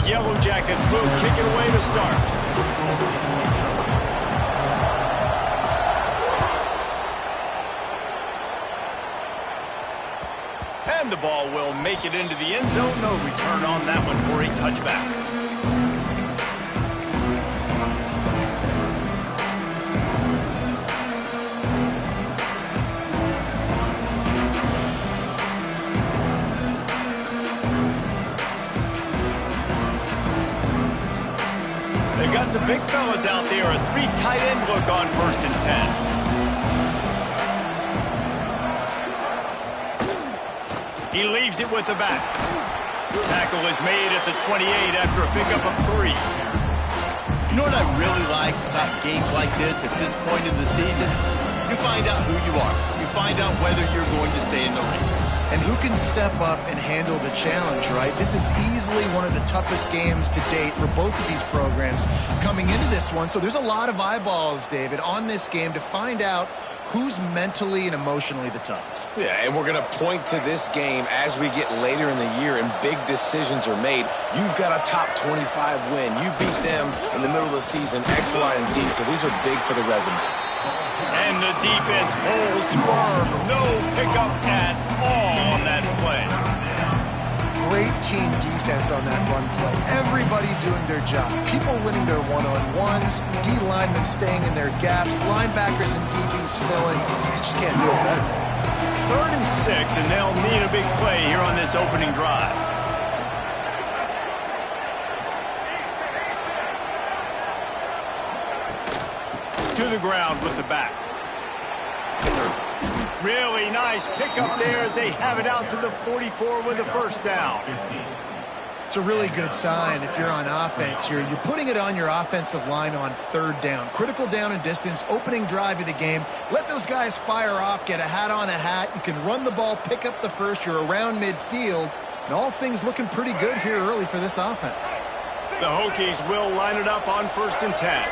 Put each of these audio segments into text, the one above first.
Yellow Jackets will kick it away to start. And the ball will make it into the end zone. No return on that one for a touchback. They got the big fellas out there. A 3 tight end look on 1st and 10. He leaves it with the back. Tackle is made at the 28 after a pickup of 3. You know what I really like about games like this at this point in the season? You find out who you are. You find out whether you're going to stay in the race. And who can step up and handle the challenge, right? This is easily one of the toughest games to date for both of these programs coming into this one. So there's a lot of eyeballs, David, on this game to find out who's mentally and emotionally the toughest. Yeah, and we're going to point to this game as we get later in the year and big decisions are made. You've got a top 25 win. You beat them in the middle of the season, X, Y, and Z. So these are big for the resume. And the defense holds firm. No pickup at all on that play. Great team defense on that run play. Everybody doing their job. People winning their one-on-ones, D linemen staying in their gaps, linebackers and DBs filling. You just can't do it better. 3rd and 6, and they'll need a big play here on this opening drive. To the ground with the back. Really nice pickup there as they have it out to the 44 with a 1st down. It's a really good sign if you're on offense. You're putting it on your offensive line on 3rd down. Critical down and distance, opening drive of the game. Let those guys fire off, get a hat on a hat. You can run the ball, pick up the 1st. You're around midfield. And all things looking pretty good here early for this offense. The Hokies will line it up on 1st and 10.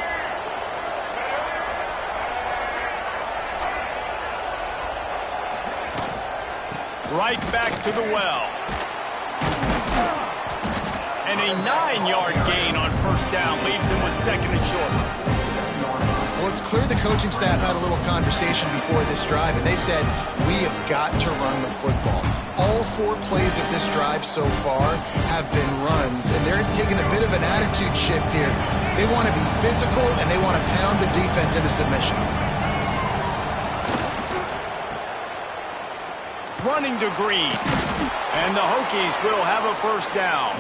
Right back to the well. And a 9-yard gain on 1st down leaves him with 2nd and short. Well, it's clear the coaching staff had a little conversation before this drive, and they said, we have got to run the football. All 4 plays of this drive so far have been runs, and they're taking a bit of an attitude shift here. They want to be physical, and they want to pound the defense into submission. Running to Green. And the Hokies will have a 1st down.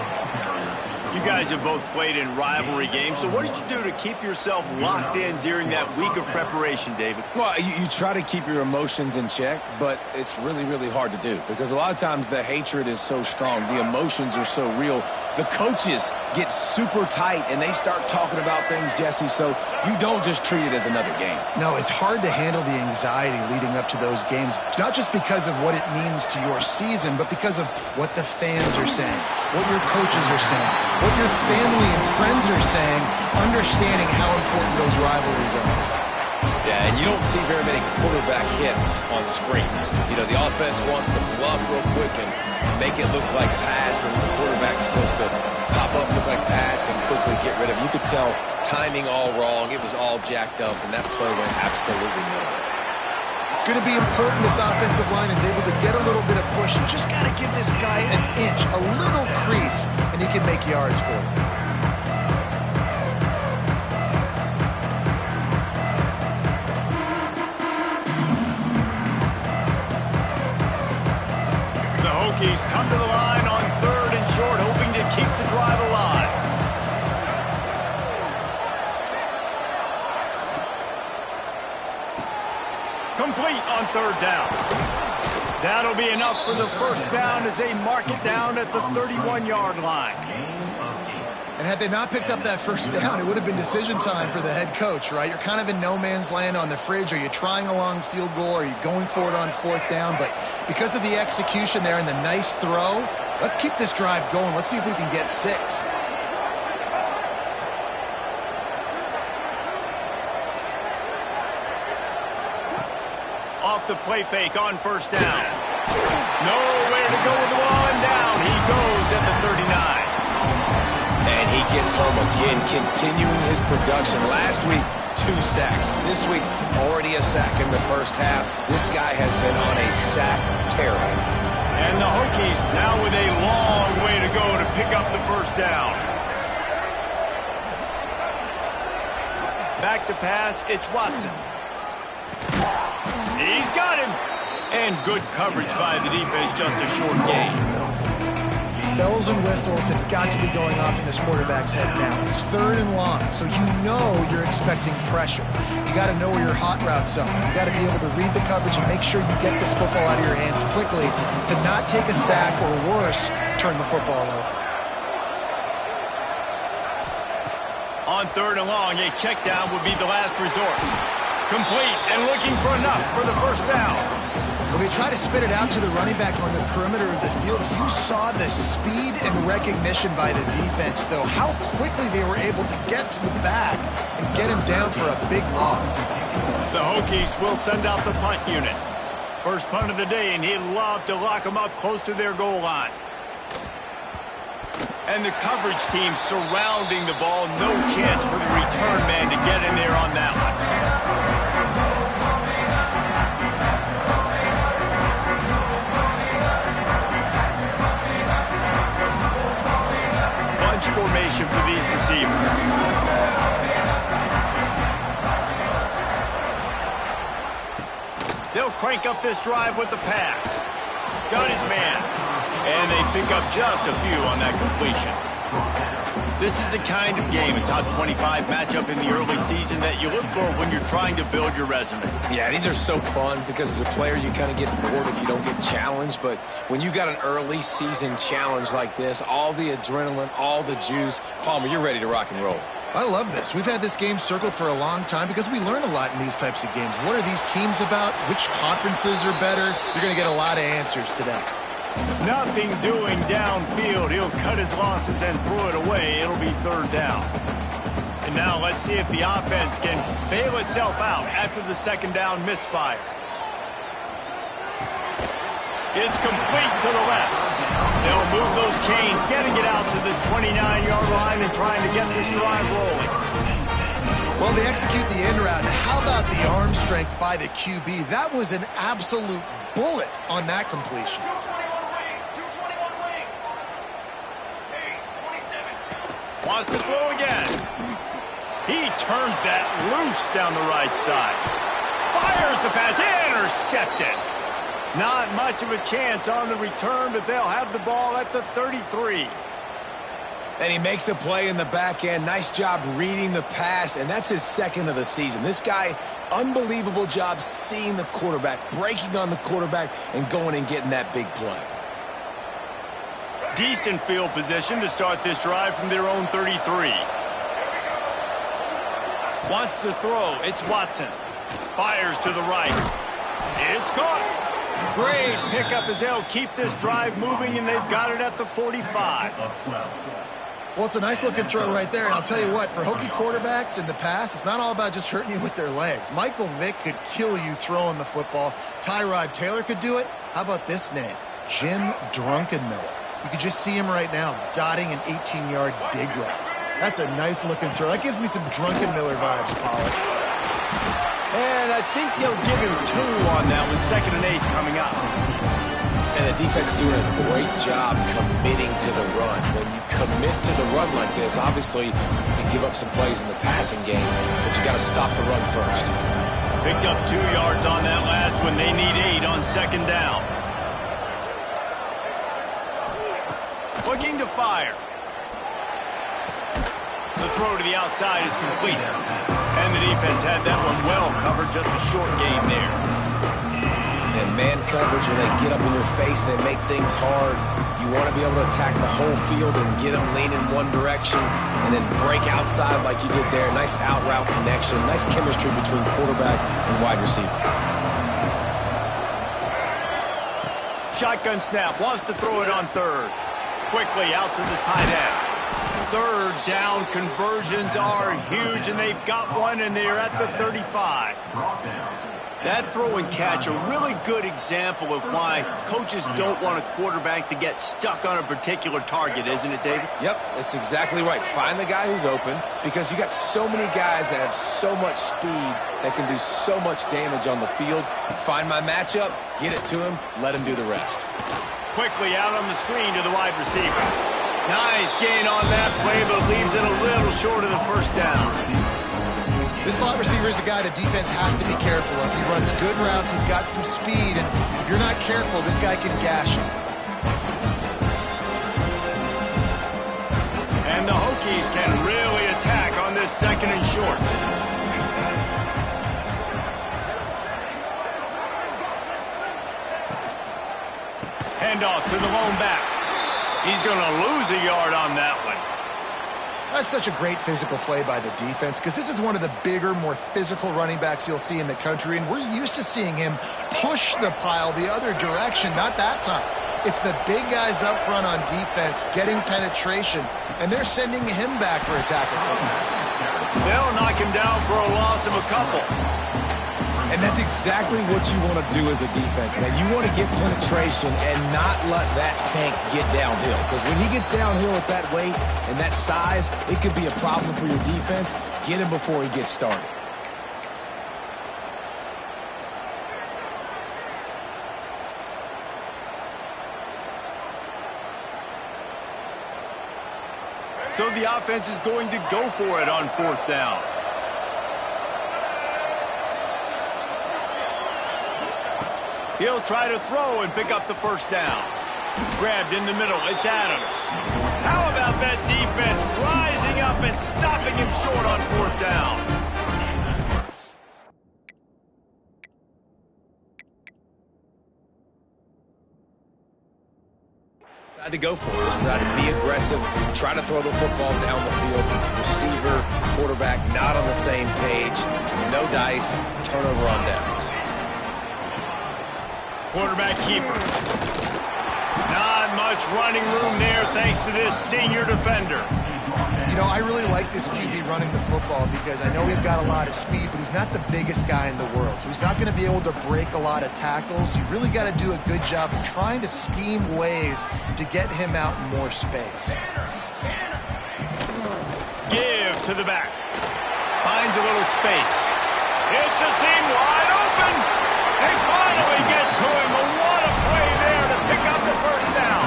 You guys have both played in rivalry games, so what did you do to keep yourself locked in during that week of preparation, David? Well, you try to keep your emotions in check, but it's really, really hard to do because a lot of times the hatred is so strong. The emotions are so real. The coaches get super tight, and they start talking about things, Jesse, so you don't just treat it as another game. No, it's hard to handle the anxiety leading up to those games, not just because of what it means to your season, but because of what the fans are saying, what your coaches are saying, what your family and friends are saying, understanding how important those rivalries are. Yeah, and you don't see very many quarterback hits on screens. You know, the offense wants to bluff real quick and make it look like pass, and the quarterback's supposed to pop up, look like pass, and quickly get rid of it. You could tell timing all wrong. It was all jacked up, and that play went absolutely nowhere. It's going to be important this offensive line is able to get a little bit of push. You just got to give this guy an inch, a little crease, and he can make yards for you. The Hokies come to the line on 3rd and short, hoping to keep the drive alive. Complete on 3rd down. That'll be enough for the 1st down as they mark it down at the 31-yard line. And had they not picked up that 1st down, it would have been decision time for the head coach, right? You're kind of in no man's land on the fridge. Are you trying a long field goal? Are you going for it on 4th down? But because of the execution there and the nice throw, let's keep this drive going. Let's see if we can get 6. Off the play fake on 1st down. Nowhere to go with the ball, and down he goes at the 39. gets home again, continuing his production. Last week, 2 sacks. This week, already a sack in the first half. This guy has been on a sack tear. And the Hokies now with a long way to go to pick up the first down. Back to pass, it's Watson. He's got him. And good coverage by the defense, just a short gain. Bells and whistles have got to be going off in this quarterback's head now. It's 3rd and long, so you know you're expecting pressure. You got to know where your hot routes are. You got to be able to read the coverage and make sure you get this football out of your hands quickly to not take a sack or worse, turn the football over. On 3rd and long, a check down would be the last resort. Complete and looking for enough for the first down. Well, they try to spit it out to the running back on the perimeter of the field. You saw the speed and recognition by the defense, though, how quickly they were able to get to the back and get him down for a big loss. The Hokies will send out the punt unit. First punt of the day, and he'd love to lock them up close to their goal line. And the coverage team surrounding the ball. No chance for the return man to get in there on that one. Formation for these receivers. They'll crank up this drive with the pass. Got his man. And they pick up just a few on that completion. This is a kind of game, a top 25 matchup in the early season that you look for when you're trying to build your resume. Yeah, these are so fun because as a player you kind of get bored if you don't get challenged, but when you got an early season challenge like this, all the adrenaline, all the juice, Palmer, you're ready to rock and roll. I love this. We've had this game circled for a long time because we learn a lot in these types of games. What are these teams about? Which conferences are better? You're going to get a lot of answers today. Nothing doing downfield. He'll cut his losses and throw it away. It'll be 3rd down. And now let's see if the offense can bail itself out after the 2nd down misfire. It's complete to the left. They'll move those chains, getting it out to the 29-yard line and trying to get this drive rolling. Well, they execute the end route. How about the arm strength by the QB? That was an absolute bullet on that completion. Wants to throw again. He turns that loose down the right side. Fires the pass. Intercepted. Not much of a chance on the return, but they'll have the ball at the 33. And he makes a play in the back end. Nice job reading the pass, and that's his 2nd of the season. This guy, unbelievable job seeing the quarterback, breaking on the quarterback, and going and getting that big play. Decent field position to start this drive from their own 33. Wants to throw. It's Watson. Fires to the right. It's caught. Great pickup as they'll keep this drive moving, and they've got it at the 45. Well, it's a nice-looking throw right there, and I'll tell you what, for Hokie quarterbacks in the past, it's not all about just hurting you with their legs. Michael Vick could kill you throwing the football. Tyrod Taylor could do it. How about this name? Jim Drunkenmiller. You can just see him right now dotting an 18-yard dig route. That's a nice-looking throw. That gives me some Drunkenmiller vibes, Pollard. And I think they'll give him 2 on that one, 2nd and 8 coming up. And the defense doing a great job committing to the run. When you commit to the run like this, obviously you can give up some plays in the passing game, but you got to stop the run first. Picked up 2 yards on that last one. They need 8 on 2nd down. Looking to fire. The throw to the outside is complete. And the defense had that one well covered, just a short gain there. And man coverage, when they get up in your face, they make things hard. You want to be able to attack the whole field and get them leaning one direction and then break outside like you did there. Nice out route connection, nice chemistry between quarterback and wide receiver. Shotgun snap, wants to throw it on 3rd. Quickly out to the tight end. 3rd down conversions are huge, and they've got one, and they're at the 35. That throw and catch, a really good example of why coaches don't want a quarterback to get stuck on a particular target, isn't it, David? Yep, that's exactly right. Find the guy who's open, because you got so many guys that have so much speed that can do so much damage on the field. Find my matchup, get it to him, let him do the rest. Quickly out on the screen to the wide receiver. Nice gain on that play, but leaves it a little short of the first down. This slot receiver is a guy the defense has to be careful of. He runs good routes, he's got some speed, and if you're not careful, this guy can gash you. And the Hokies can really attack on this second and short. Handoff to the lone back. He's going to lose a yard on that one. That's such a great physical play by the defense, because this is one of the bigger, more physical running backs you'll see in the country, and we're used to seeing him push the pile the other direction. Not that time. It's the big guys up front on defense getting penetration, and they're sending him back for a tackle for pass. They'll knock him down for a loss of a couple. And that's exactly what you want to do as a defense, man. You want to get penetration and not let that tank get downhill. Because when he gets downhill at that weight and that size, it could be a problem for your defense. Get him before he gets started. So the offense is going to go for it on fourth down. He'll try to throw and pick up the first down. Grabbed in the middle. It's Adams. How about that defense rising up and stopping him short on fourth down? Decide to go for it. Decide to be aggressive. Try to throw the football down the field. Receiver, quarterback, not on the same page. No dice. Turnover on downs. Quarterback keeper. Not much running room there thanks to this senior defender. You know, I really like this QB running the football because I know he's got a lot of speed, but he's not the biggest guy in the world. So he's not going to be able to break a lot of tackles. You really got to do a good job of trying to scheme ways to get him out in more space. Give to the back. Finds a little space. It's a seam wide open. They finally get to him. What a play there to pick up the first down.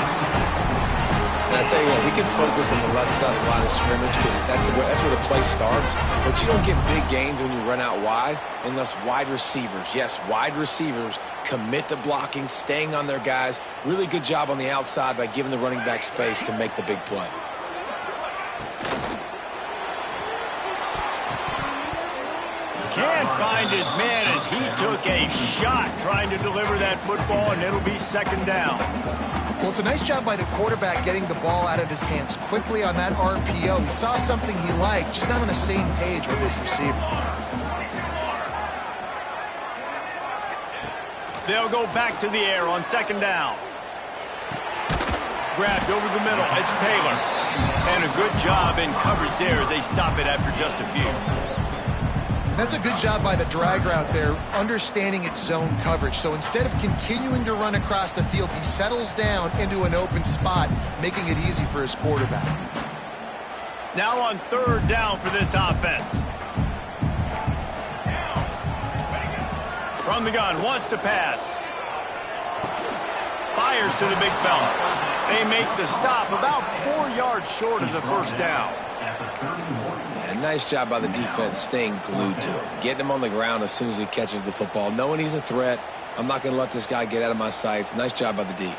And I tell you what, we can focus on the left side of the line of scrimmage because that's where the play starts. But you don't get big gains when you run out wide unless wide receivers, yes, wide receivers, commit to blocking, staying on their guys. Really good job on the outside by giving the running back space to make the big play. Can't find his man as he took a shot trying to deliver that football, and it'll be second down. Well, it's a nice job by the quarterback getting the ball out of his hands quickly on that RPO. He saw something he liked, just not on the same page with his receiver. They'll go back to the air on second down. Grabbed over the middle. It's Taylor. And a good job in coverage there as they stop it after just a few. That's a good job by the drag route there, understanding its zone coverage. So instead of continuing to run across the field, he settles down into an open spot, making it easy for his quarterback. Now on third down for this offense. From the gun, wants to pass. Fires to the big fella. They make the stop about 4 yards short of the first down. Yeah, nice job by the defense staying glued to him. Getting him on the ground as soon as he catches the football. Knowing he's a threat, I'm not going to let this guy get out of my sights. Nice job by the D.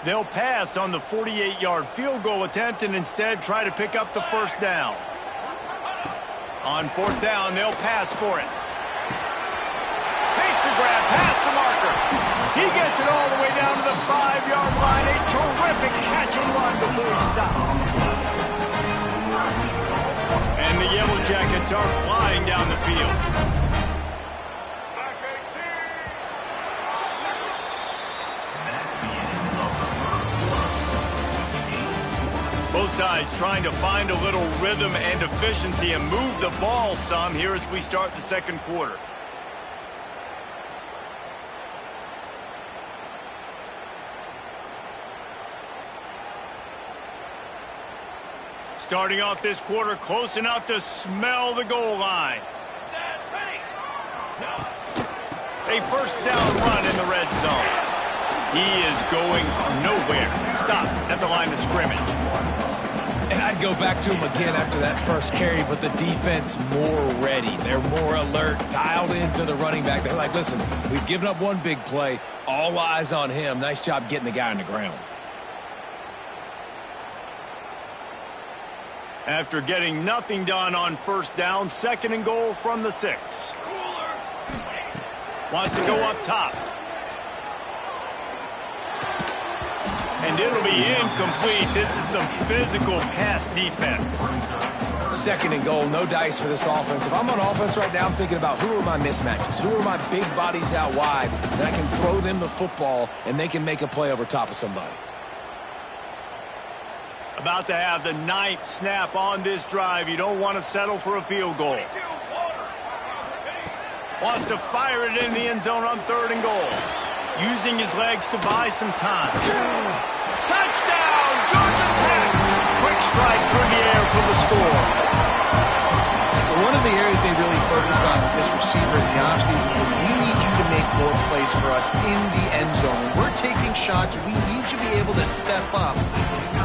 They'll pass on the 48-yard field goal attempt and instead try to pick up the first down. On fourth down, they'll pass for it. Makes the grab, past the marker. He gets it all the way down to the 5-yard line. A terrific catch and run before he stopped. And the Yellow Jackets are flying down the field. guys trying to find a little rhythm and efficiency and move the ball some here as we start the second quarter. Starting off this quarter close enough to smell the goal line. A first down run in the red zone. He is going nowhere. Stop at the line of scrimmage. And I'd go back to him again after that first carry, but the defense more ready. They're more alert, dialed into the running back. They're like, listen, we've given up one big play. All eyes on him. Nice job getting the guy on the ground. After getting nothing done on first down, 2nd and goal from the 6. Wants to go up top. And it'll be incomplete. This is some physical pass defense. 2nd and goal, no dice for this offense. If I'm on offense right now, I'm thinking about who are my mismatches? Who are my big bodies out wide that I can throw them the football and they can make a play over top of somebody. About to have the 9th snap on this drive. You don't want to settle for a field goal. Wants to fire it in the end zone on 3rd and goal. Using his legs to buy some time. Touchdown, Georgia Tech! Quick strike through the air for the score. One of the areas they really focused on with this receiver in the offseason was we need you to make more plays for us in the end zone. When we're taking shots, we need you to be able to step up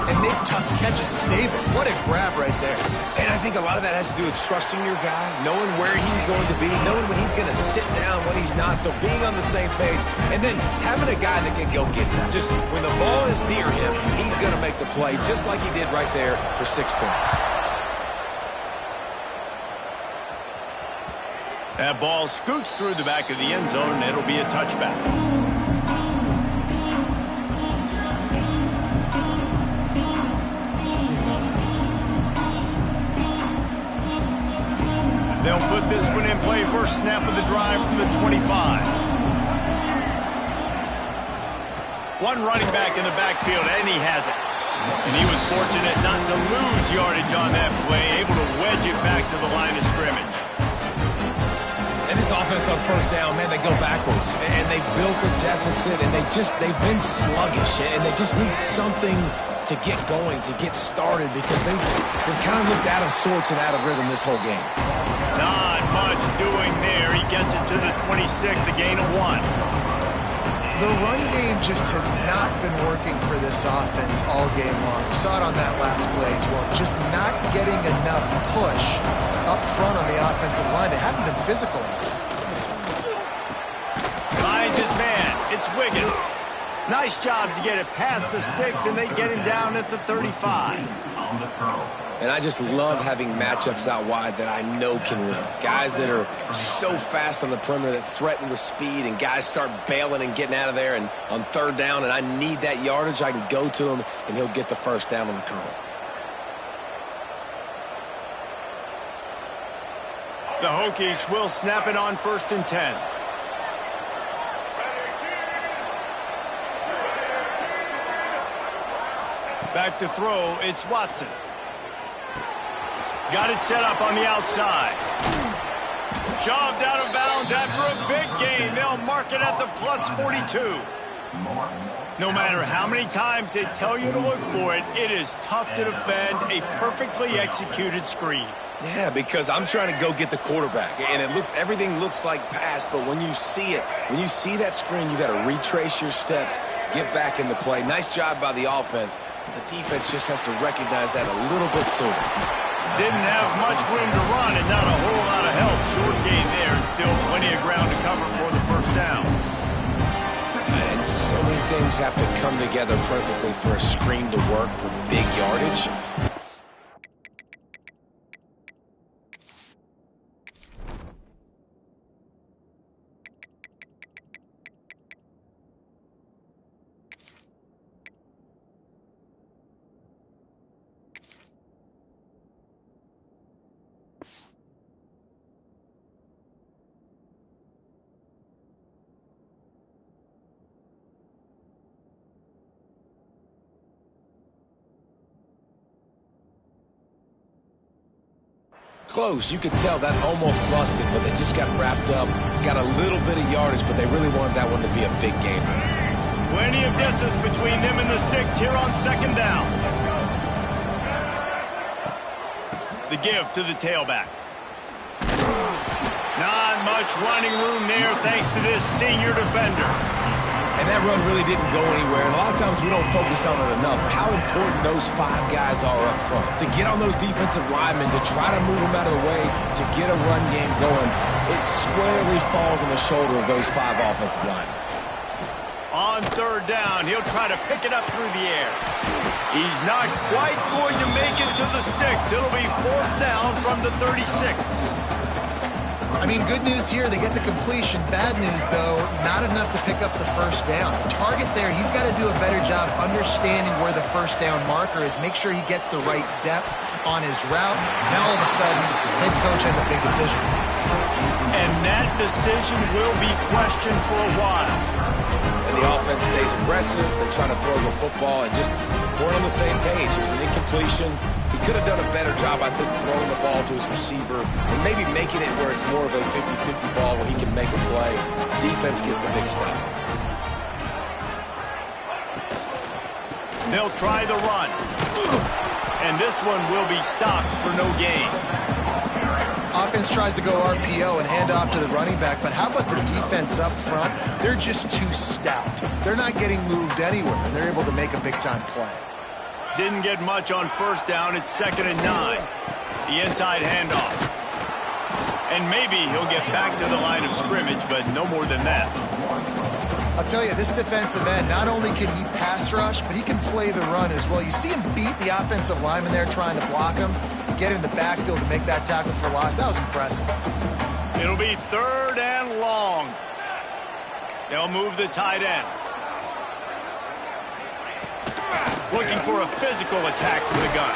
and make tough catches. David, what a grab right there. And I think a lot of that has to do with trusting your guy, knowing where he's going to be, knowing when he's going to sit down, when he's not, so being on the same page, and then having a guy that can go get it. Just when the ball is near him, he's going to make the play, just like he did right there for 6 points. That ball scoots through the back of the end zone, and it'll be a touchback. They'll put this one in play first snap of the drive from the 25. One running back in the backfield, and he has it. And he was fortunate not to lose yardage on that play, able to wedge it back to the line of scrimmage. And this offense on first down, man, they go backwards. And they built a deficit, and they've been sluggish. And they just need something to get going, to get started, because they've kind of looked out of sorts and out of rhythm this whole game. Not much doing there. He gets it to the 26, a gain of 1. The run game just has not been working for this offense all game long. We saw it on that last play as well. Just not getting enough push up front on the offensive line. They haven't been physical enough. Finds his man. It's Wiggins. Nice job to get it past the sticks, and they get him down at the 35. And I just love having matchups out wide that I know can win. Guys that are so fast on the perimeter that threaten with speed, and guys start bailing and getting out of there, and on 3rd down, and I need that yardage, I can go to him, and he'll get the first down on the curl. The Hokies will snap it on 1st and 10. Back to throw, it's Watson. Got it set up on the outside. Shoved out of bounds after a big gain. They'll mark it at the plus 42. No matter how many times they tell you to look for it, it is tough to defend a perfectly executed screen. Yeah, because I'm trying to go get the quarterback, and everything looks like pass, but when you see it, when you see that screen, you got to retrace your steps, get back in the play. Nice job by the offense, but the defense just has to recognize that a little bit sooner. Didn't have much room to run and not a whole lot of help. Short gain there, and still plenty of ground to cover for the first down. And so many things have to come together perfectly for a screen to work for big yardage. close. You could tell that almost busted, but they just got wrapped up, got a little bit of yardage, but they really wanted that one to be a big game. Plenty of distance between them and the sticks here on second down. The give to the tailback. Not much running room there thanks to this senior defender. And that run really didn't go anywhere, and a lot of times we don't focus on it enough, how important those 5 guys are up front. To get on those defensive linemen, to try to move them out of the way, to get a run game going, it squarely falls on the shoulder of those 5 offensive linemen. On third down, he'll try to pick it up through the air. He's not quite going to make it to the sticks. It'll be 4th down from the 36. I mean, good news here, they get the completion. Bad news, though, not enough to pick up the first down. Target there, he's got to do a better job understanding where the first down marker is, make sure he gets the right depth on his route. Now, all of a sudden, head coach has a big decision. And that decision will be questioned for a while. And the offense stays aggressive. They try to throw the football and just weren't on the same page. It was an incompletion. He could have done a better job, I think, throwing the ball to his receiver and maybe making it where it's more of a 50-50 ball where he can make a play. Defense gets the big stop. They'll try the run. And this one will be stopped for no gain. Offense tries to go RPO and hand off to the running back, but how about the defense up front? They're just too stout. They're not getting moved anywhere, and they're able to make a big-time play. Didn't get much on first down. It's 2nd and 9. The inside handoff. And maybe he'll get back to the line of scrimmage, but no more than that. I'll tell you, this defensive end, not only can he pass rush, but he can play the run as well. You see him beat the offensive lineman there trying to block him, get in the backfield to make that tackle for loss. That was impressive. It'll be 3rd and long. They'll move the tight end. Looking for a physical attack from the gun.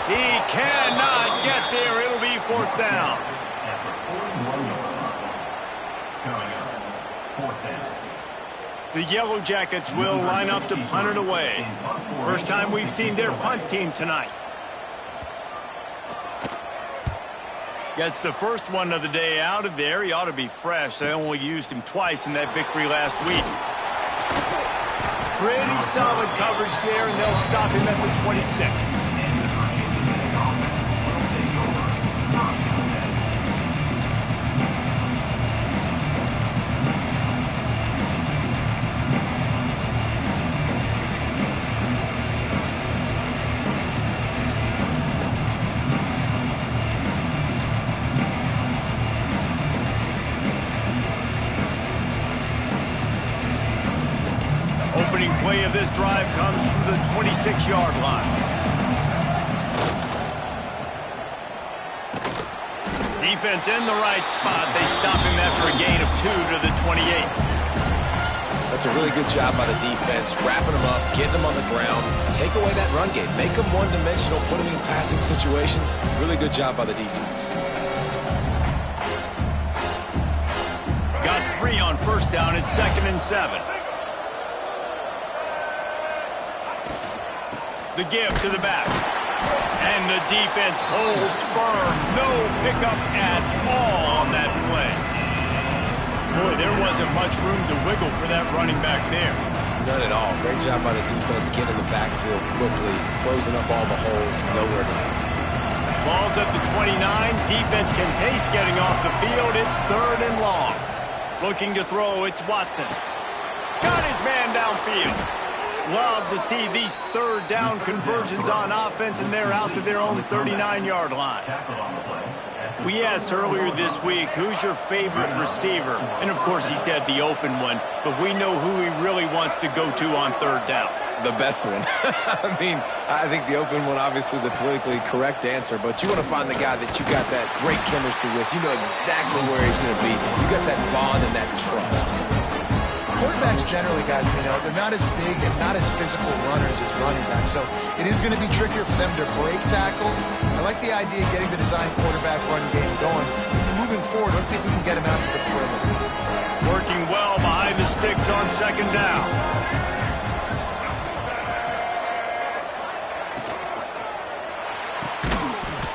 He cannot get there. It'll be 4th down. The Yellow Jackets will line up to punt it away. First time we've seen their punt team tonight. Gets the first one of the day out of there. He ought to be fresh. They only used him twice in that victory last week. Pretty solid coverage there, and they'll stop him at the 26. Play of this drive comes from the 26-yard line. Defense in the right spot. They stop him after a gain of 2 to the 28. That's a really good job by the defense, wrapping them up, getting them on the ground, take away that run game, make them one-dimensional, put them in passing situations. Really good job by the defense. Got 3 on first down. It's 2nd and 7. The give to the back. And the defense holds firm. No pickup at all on that play. Boy, there wasn't much room to wiggle for that running back there. None at all. Great job by the defense getting in the backfield quickly, closing up all the holes, nowhere to go. Ball's at the 29. Defense can taste getting off the field. It's 3rd and long. Looking to throw, it's Watson. Got his man downfield. Love to see these 3rd down conversions on offense, and they're out to their own 39-yard line. We asked earlier this week, who's your favorite receiver? And, of course, he said the open one, but we know who he really wants to go to on 3rd down. The best one. I mean, I think the open one, obviously the politically correct answer, but you want to find the guy that you got that great chemistry with. You know exactly where he's going to be. You got that bond and that trust. Quarterbacks generally, guys, we know, they're not as big and not as physical runners as running backs, so it is going to be trickier for them to break tackles. I like the idea of getting the design quarterback run game going. Moving forward, let's see if we can get him out to the perimeter. Working well behind the sticks on 2nd down.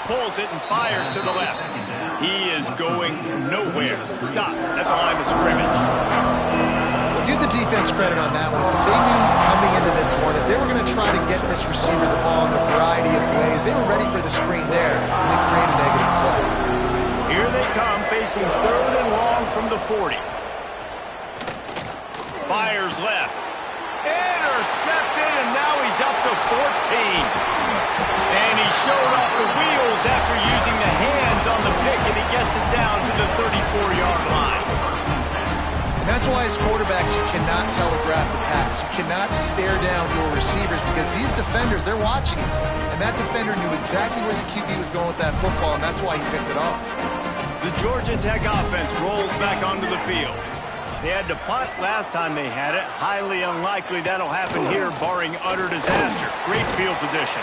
pulls it and fires to the left. He is going nowhere. Stop at the line of scrimmage. Well, give the defense credit on that one, because they knew coming into this one, if they were going to try to get this receiver the ball in a variety of ways, they were ready for the screen there, and they create a negative play. Here they come, facing 3rd and long from the 40. Fires left. Intercepted, and now he's up to 14. And he showed off the wheels after using the hands on the pick, and he gets it down to the 34-yard line. And that's why as quarterbacks, you cannot telegraph the pass. You cannot stare down your receivers, because these defenders, they're watching you. And that defender knew exactly where the QB was going with that football, and that's why he picked it off. The Georgia Tech offense rolls back onto the field. They had to punt last time they had it. Highly unlikely that'll happen here, barring utter disaster. Great field position.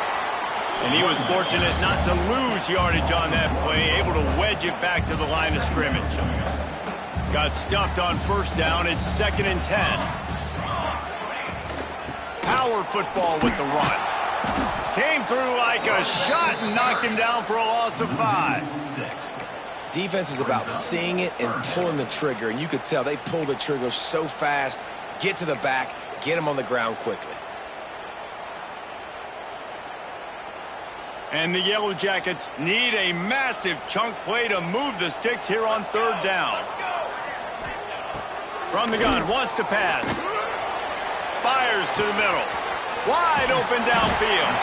And he was fortunate not to lose yardage on that play, able to wedge it back to the line of scrimmage. Got stuffed on 1st down. It's 2nd and 10. Power football with the run. Came through like a shot and knocked him down for a loss of 5. Defense is about seeing it and pulling the trigger, and you could tell they pull the trigger so fast, get to the back, get him on the ground quickly. And the Yellow Jackets need a massive chunk play to move the sticks here on 3rd down. From the gun, wants to pass. Fires to the middle. Wide open downfield.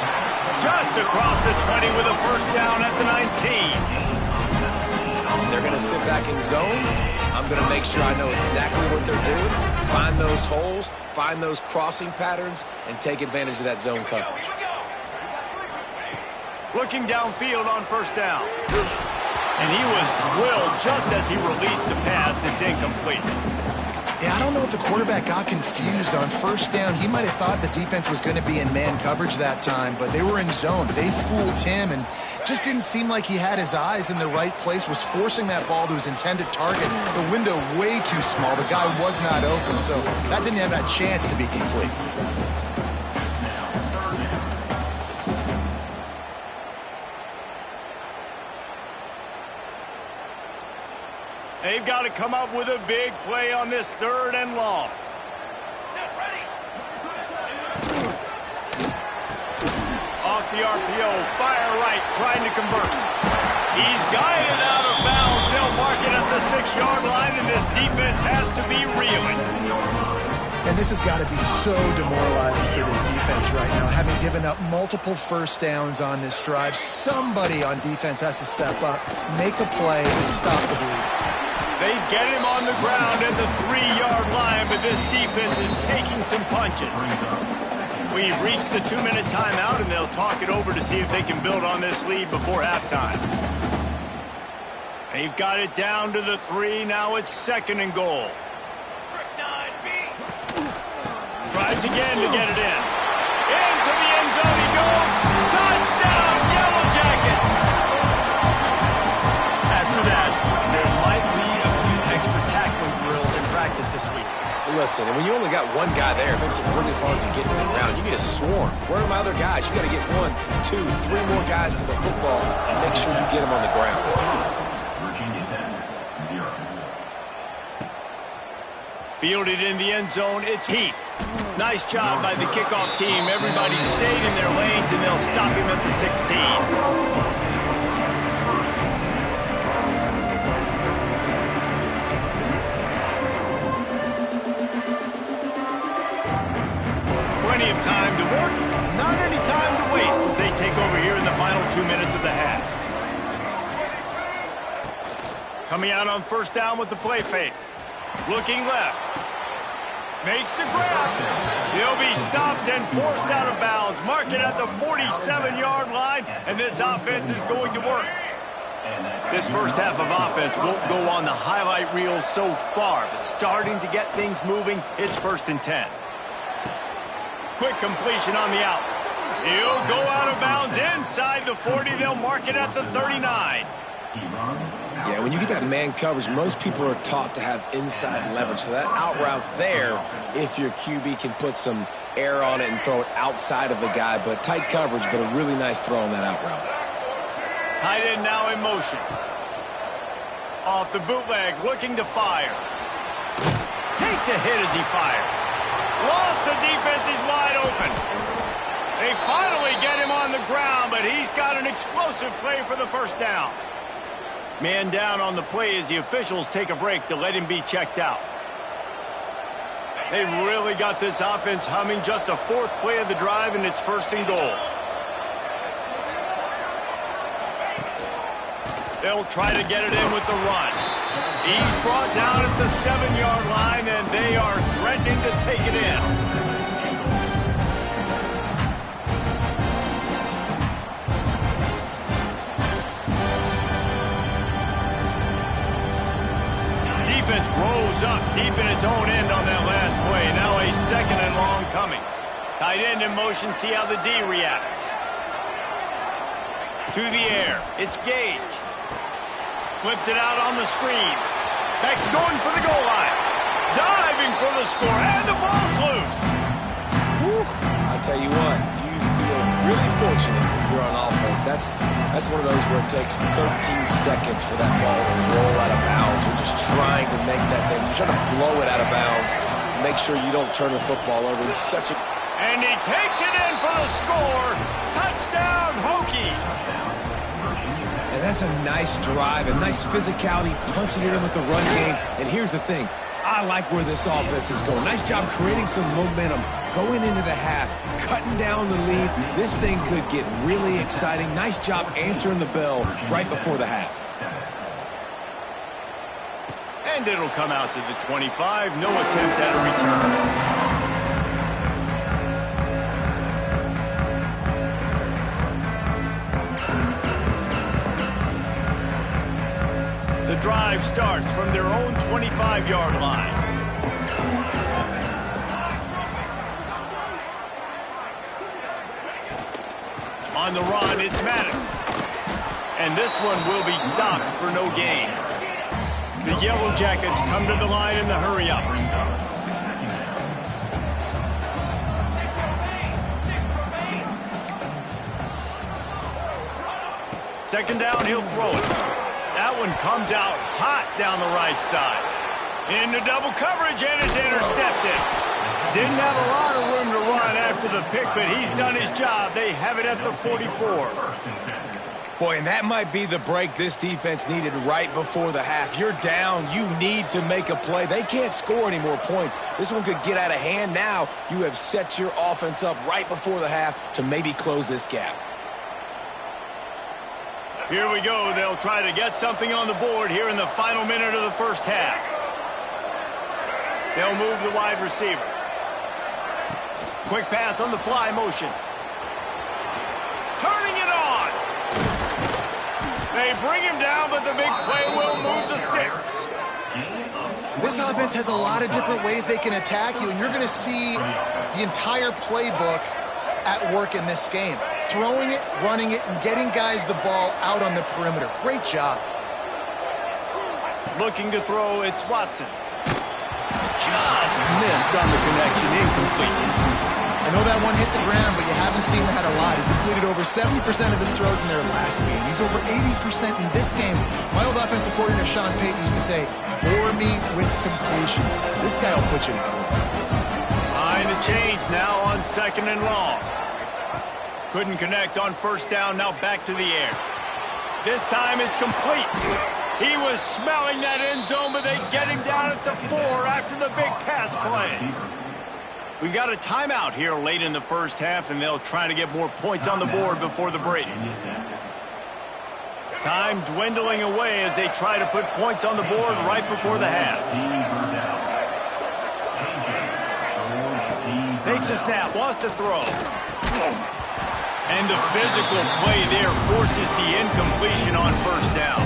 Just across the 20 with a 1st down at the 19. If they're going to sit back in zone, I'm going to make sure I know exactly what they're doing, find those holes, find those crossing patterns, and take advantage of that zone coverage. Looking downfield on 1st down. And he was drilled just as he released the pass. It's incomplete. Yeah, I don't know if the quarterback got confused on 1st down. He might have thought the defense was going to be in man coverage that time, but they were in zone. They fooled him, and just didn't seem like he had his eyes in the right place, was forcing that ball to his intended target. The window way too small. The guy was not open, so that didn't have that chance to be complete. They've got to come up with a big play on this 3rd and long. Off the RPO, fire right, trying to convert. He's guided out of bounds. They'll mark it at the 6-yard line, and this defense has to be reeling. And this has got to be so demoralizing for this defense right now. Having given up multiple 1st downs on this drive, somebody on defense has to step up, make a play, and stop the bleed. They get him on the ground at the 3-yard line, but this defense is taking some punches. We've reached the 2-minute timeout, and they'll talk it over to see if they can build on this lead before halftime. They've got it down to the 3. Now it's 2nd and goal. Tries again to get it in. Into the end zone he goes. Touchdown, Yellow Jackets! After that, there might be a few extra tackling drills in practice this week. Listen, and when you only got one guy there, it makes it really hard to get to the ground. You need a swarm. Where are my other guys? You got to get 1, 2, 3 more guys to the football and make sure you get them on the ground. Fielded in the end zone, it's Heath. Nice job by the kickoff team. Everybody stayed in their lanes, and they'll stop him at the 16. Plenty of time to work, not any time to waste as they take over here in the final 2 minutes of the half. Coming out on 1st down with the play fake. Looking left. Makes the grab. He'll be stopped and forced out of bounds. Mark it at the 47-yard line, and this offense is going to work. This first half of offense won't go on the highlight reel so far, but starting to get things moving, it's 1st and 10. Quick completion on the out. He'll go out of bounds inside the 40. They'll mark it at the 39. Yeah, when you get that man coverage, most people are taught to have inside leverage. So that out route's there if your QB can put some air on it and throw it outside of the guy. But tight coverage, but a really nice throw on that out route. Tight end now in motion. Off the bootleg, looking to fire. Takes a hit as he fires. Lost the defense, he's wide open. They finally get him on the ground, but he's got an explosive play for the first down. Man down on the play as the officials take a break to let him be checked out. They've really got this offense humming. Just the fourth play of the drive, and it's first and goal. They'll try to get it in with the run. He's brought down at the 7-yard line, and they are threatening to take it in. Defense rolls up deep in its own end on that last play. Now a second and long coming. Tight end in motion, see how the D reacts. To the air, it's Gage. Flips it out on the screen. Beck's going for the goal line. Diving for the score, and the ball's loose. Woo. I tell you what, you feel really fortunate if you're on offense. That's one of those where it takes 13 seconds for that ball to roll out of bounds. You're just trying to make that thing. You're trying to blow it out of bounds. Make sure you don't turn the football over. It's such a... And he takes it in for the score. Touchdown, Hokies. And that's a nice drive, a nice physicality, punching it in with the run game. And here's the thing. I like where this offense is going. Nice job creating some momentum, going into the half, cutting down the lead. This thing could get really exciting. Nice job answering the bell right before the half. And it'll come out to the 25. No attempt at a return. The drive starts from their own 25-yard line. On the run, it's Maddox. And this one will be stopped for no gain. The Yellow Jackets come to the line in the hurry-up. Second down, he'll throw it. That one comes out hot down the right side. Into double coverage, and it's intercepted. Didn't have a lot of room to run after the pick, but he's done his job. They have it at the 44. Boy, and that might be the break this defense needed right before the half. You're down. You need to make a play. They can't score any more points. This one could get out of hand now. You have set your offense up right before the half to maybe close this gap. Here we go. They'll try to get something on the board here in the final minute of the first half. They'll move the wide receiver. Quick pass on the fly motion. Turning it on. They bring him down, but the big play will move the sticks. This offense has a lot of different ways they can attack you, and you're going to see the entire playbook at work in this game. Throwing it, running it, and getting guys the ball out on the perimeter. Great job. Looking to throw, it's Watson. Just missed on the connection, incomplete. I know that one hit the ground, but you haven't seen that a lot. He completed over 70% of his throws in their last game. He's over 80% in this game. My old offensive coordinator, Sean Payton, used to say, bore me with completions. This guy will put you to sleep. Behind the chains now on second and long. Couldn't connect on first down, now back to the air. This time it's complete. He was smelling that end zone, but they get him down at the 4 after the big pass play. We got a timeout here late in the first half, and they'll try to get more points on the board before the break. Time dwindling away as they try to put points on the board right before the half. Takes a snap, wants to throw. And the physical play there forces the incompletion on first down.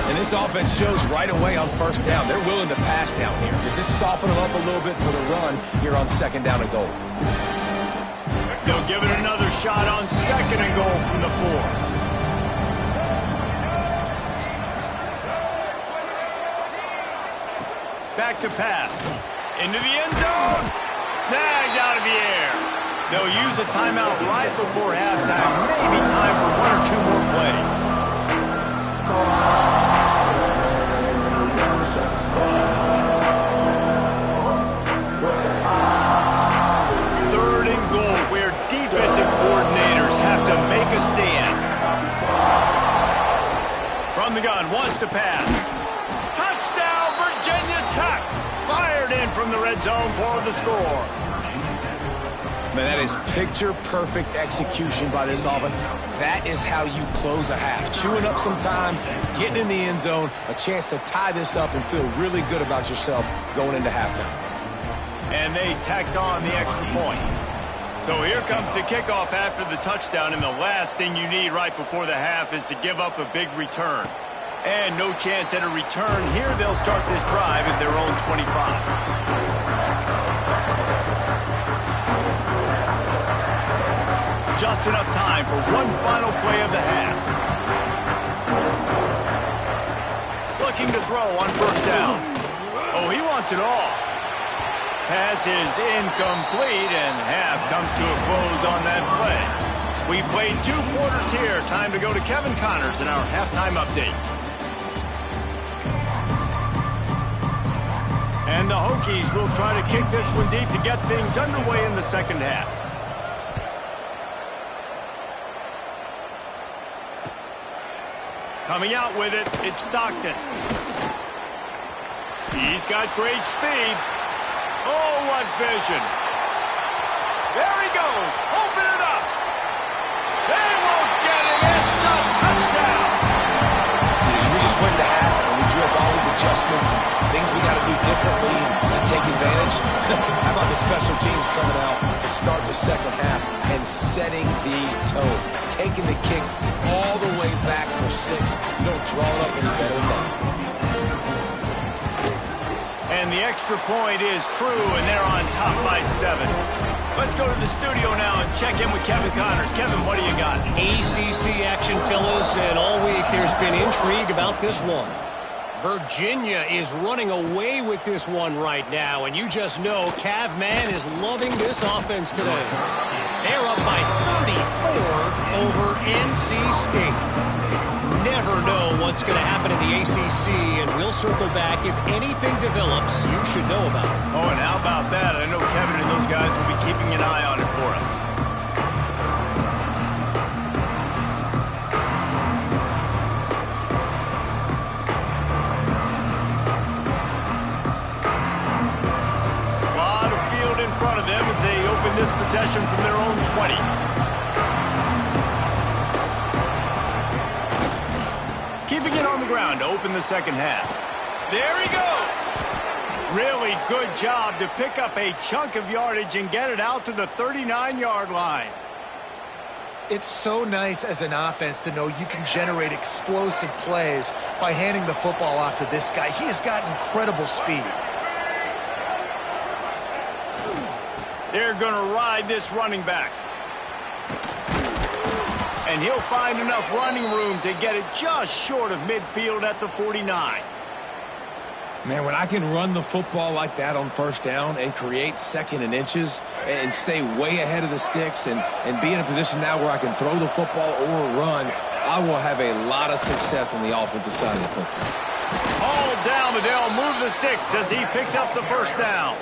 And this offense shows right away on first down. They're willing to pass down here. Does this soften them up a little bit for the run here on second down and goal? They'll give it another shot on second and goal from the 4. Back to pass. Into the end zone. Snagged out of the air. They'll use a timeout right before halftime. Maybe time for 1 or 2 more plays. the gun, wants to pass. Touchdown, Virginia Tech! Fired in from the red zone for the score. Man, that is picture-perfect execution by this offense. That is how you close a half. Chewing up some time, getting in the end zone, a chance to tie this up and feel really good about yourself going into halftime. And they tacked on the extra point. So here comes the kickoff after the touchdown, and the last thing you need right before the half is to give up a big return. And no chance at a return here. They'll start this drive at their own 25. Just enough time for one final play of the half. Looking to throw on first down. Oh, he wants it all. Pass is incomplete, and half comes to a close on that play. We played 2 quarters here. Time to go to Kevin Connors in our halftime update. And the Hokies will try to kick this one deep to get things underway in the second half. Coming out with it, it's Stockton. He's got great speed. Oh, what vision. There he goes. Open it up. They won't get it. It's a touchdown. We just went to half, and we drew up all these adjustments and things we got to do differently to take advantage. How about the special teams coming out to start the second half and setting the tone, taking the kick all the way back for 6. You don't draw it up any better than that. And the extra point is true, and they're on top by 7. Let's go to the studio now and check in with Kevin Connors. Kevin, what do you got? ACC action, fellas, and all week there's been intrigue about this one. Virginia is running away with this one right now, and you just know Cav Man is loving this offense today. They're up by 34 over NC State. Never know what's going to happen in the ACC, and we'll circle back. If anything develops, you should know about it. Oh, and how about that? I know Kevin and those guys will be keeping an eye on it for us. A lot of field in front of them as they open this possession from their own 20. Keeping it on the ground to open the second half. There he goes. Really good job to pick up a chunk of yardage and get it out to the 39-yard line. It's so nice as an offense to know you can generate explosive plays by handing the football off to this guy. He has got incredible speed. They're going to ride this running back. And he'll find enough running room to get it just short of midfield at the 49. Man, when I can run the football like that on first down and create 2nd and inches and stay way ahead of the sticks and be in a position now where I can throw the football or run, I will have a lot of success on the offensive side of the football. All down, and they'll move the sticks as he picks up the first down.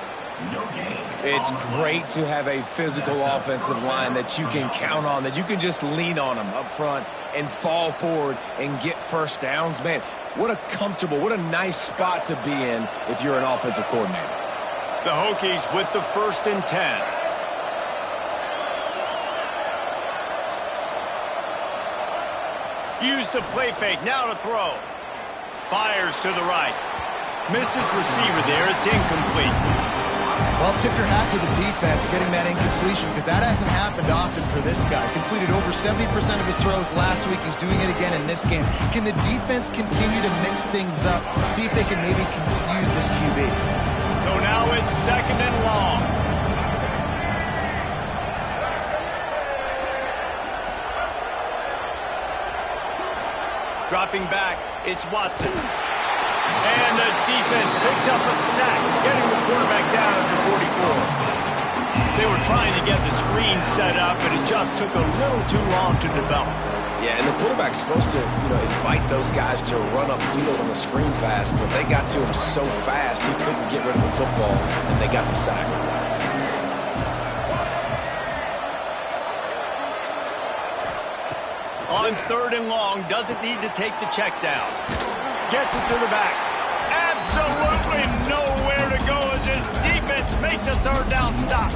It's great to have a physical offensive line that you can count on, that you can just lean on them up front and fall forward and get first downs. Man, what a comfortable, what a nice spot to be in if you're an offensive coordinator. The Hokies with the 1st and 10. Use the play fake, now to throw. Fires to the right. Missed his receiver there, it's incomplete. Well, tip your hat to the defense getting that incompletion, because that hasn't happened often for this guy. Completed over 70% of his throws last week. He's doing it again in this game. Can the defense continue to mix things up? See if they can maybe confuse this QB. So now it's 2nd and long. Dropping back, it's Watson. And the defense picks up a sack, getting the quarterback down at the 44. They were trying to get the screen set up, but it just took a little too long to develop. Yeah, and the quarterback's supposed to, invite those guys to run upfield on the screen pass, but they got to him so fast he couldn't get rid of the football, and they got the sack. On On 3rd and long, doesn't need to take the check down. Gets it to the back. Absolutely nowhere to go as his defense makes a 3rd down stop.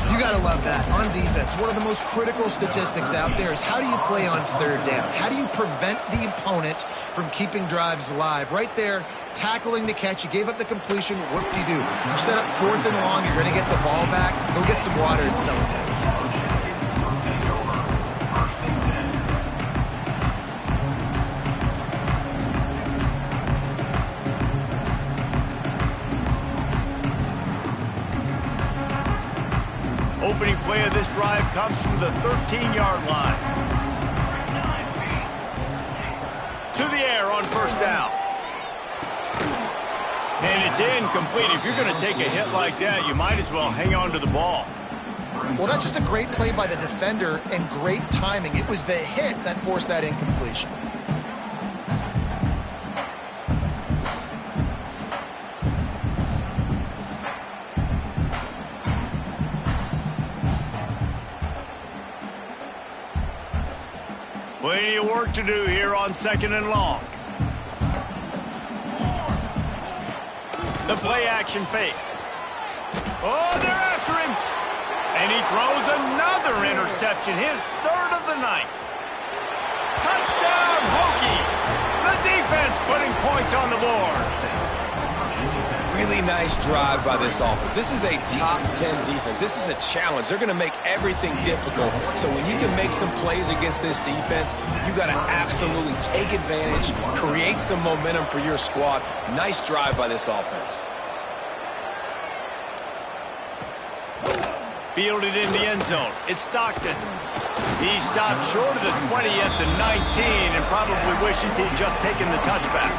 You got to love that. On defense, one of the most critical statistics out there is how do you play on 3rd down? How do you prevent the opponent from keeping drives alive? Right there, tackling the catch. You gave up the completion. What do? You set up 4th and long. You're going to get the ball back. Go get some water and celebrate. Opening play of this drive comes from the 13-yard line. To the air on 1st down. And it's incomplete. If you're going to take a hit like that, you might as well hang on to the ball. Well, that's just a great play by the defender and great timing. It was the hit that forced that incompletion. Plenty of work to do here on 2nd and long. The play action fake. Oh, they're after him. And he throws another interception, his 3rd of the night. Touchdown, Hokies. The defense putting points on the board. Really nice drive by this offense. This is a top 10 defense. This is a challenge. They're going to make everything difficult. So when you can make some plays against this defense, you got to absolutely take advantage, create some momentum for your squad. Nice drive by this offense. Fielded in the end zone. It's Stockton. He stopped short of the 20 at the 19 and probably wishes he'd just taken the touchback.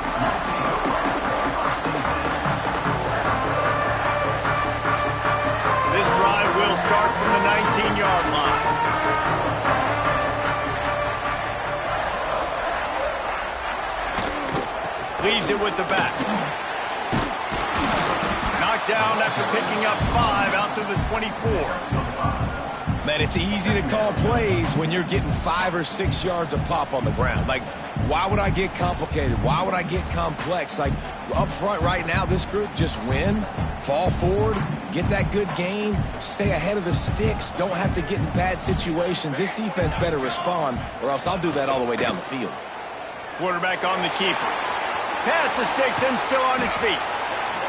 This drive will start from the 19-yard line. Leaves it with the back. Knocked down after picking up 5 out to the 24. Man, it's easy to call plays when you're getting 5 or 6 yards a pop on the ground. Like, why would I get complicated? Why would I get complex? Like, up front right now, this group just win, fall forward, get that good gain, stay ahead of the sticks, don't have to get in bad situations. This defense better respond, or else I'll do that all the way down the field. Quarterback on the keeper. Pass the sticks and still on his feet.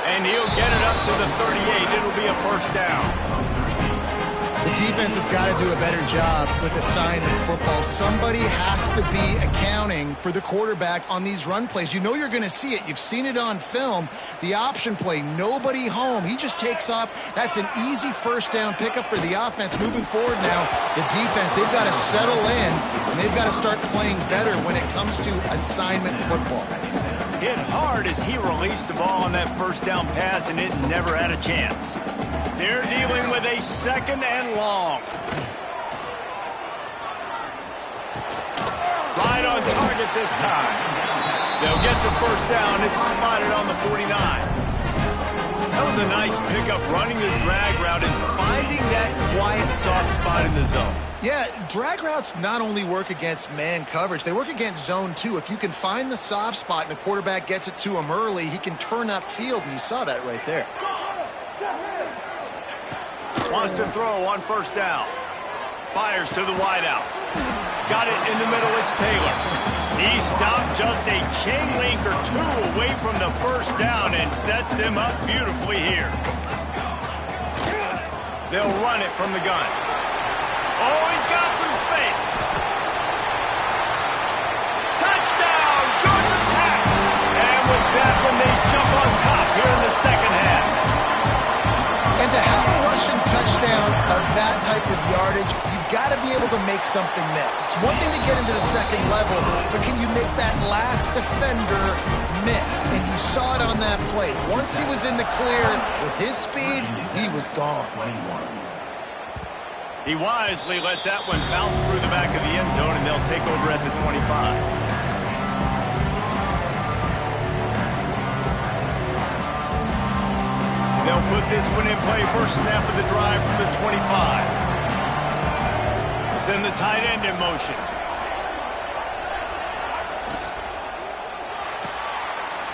And he'll get it up to the 38. It'll be a 1st down. The defense has got to do a better job with assignment football. Somebody has to be accounting for the quarterback on these run plays. You know you're going to see it. You've seen it on film. The option play, nobody home. He just takes off. That's an easy 1st down pickup for the offense. Moving forward now, the defense, they've got to settle in, and they've got to start playing better when it comes to assignment football. Hit hard as he released the ball on that 1st down pass, and it never had a chance. They're dealing with a 2nd and long. Right on target this time. They'll get the 1st down. It's spotted on the 49. That was a nice pickup, running the drag route and finding that quiet, soft spot in the zone. Yeah, drag routes not only work against man coverage, they work against zone too. If you can find the soft spot and the quarterback gets it to him early, he can turn upfield, and you saw that right there. Wants to throw on 1st down. Fires to the wideout. Got it in the middle, it's Taylor. He stopped just a chain link or 2 away from the 1st down and sets them up beautifully here. They'll run it from the gun. Oh, he's got some space. Touchdown, Georgia Tech. And with that one, they jump on top here in the 2nd half. And to have a rushing touchdown of that type of yardage, you've got to be able to make something miss. It's one thing to get into the 2nd level, but can you make that last defender miss? And you saw it on that play. Once he was in the clear with his speed, he was gone. He wisely lets that one bounce through the back of the end zone, and they'll take over at the 25. They'll put this one in play. First snap of the drive from the 25. Send the tight end in motion.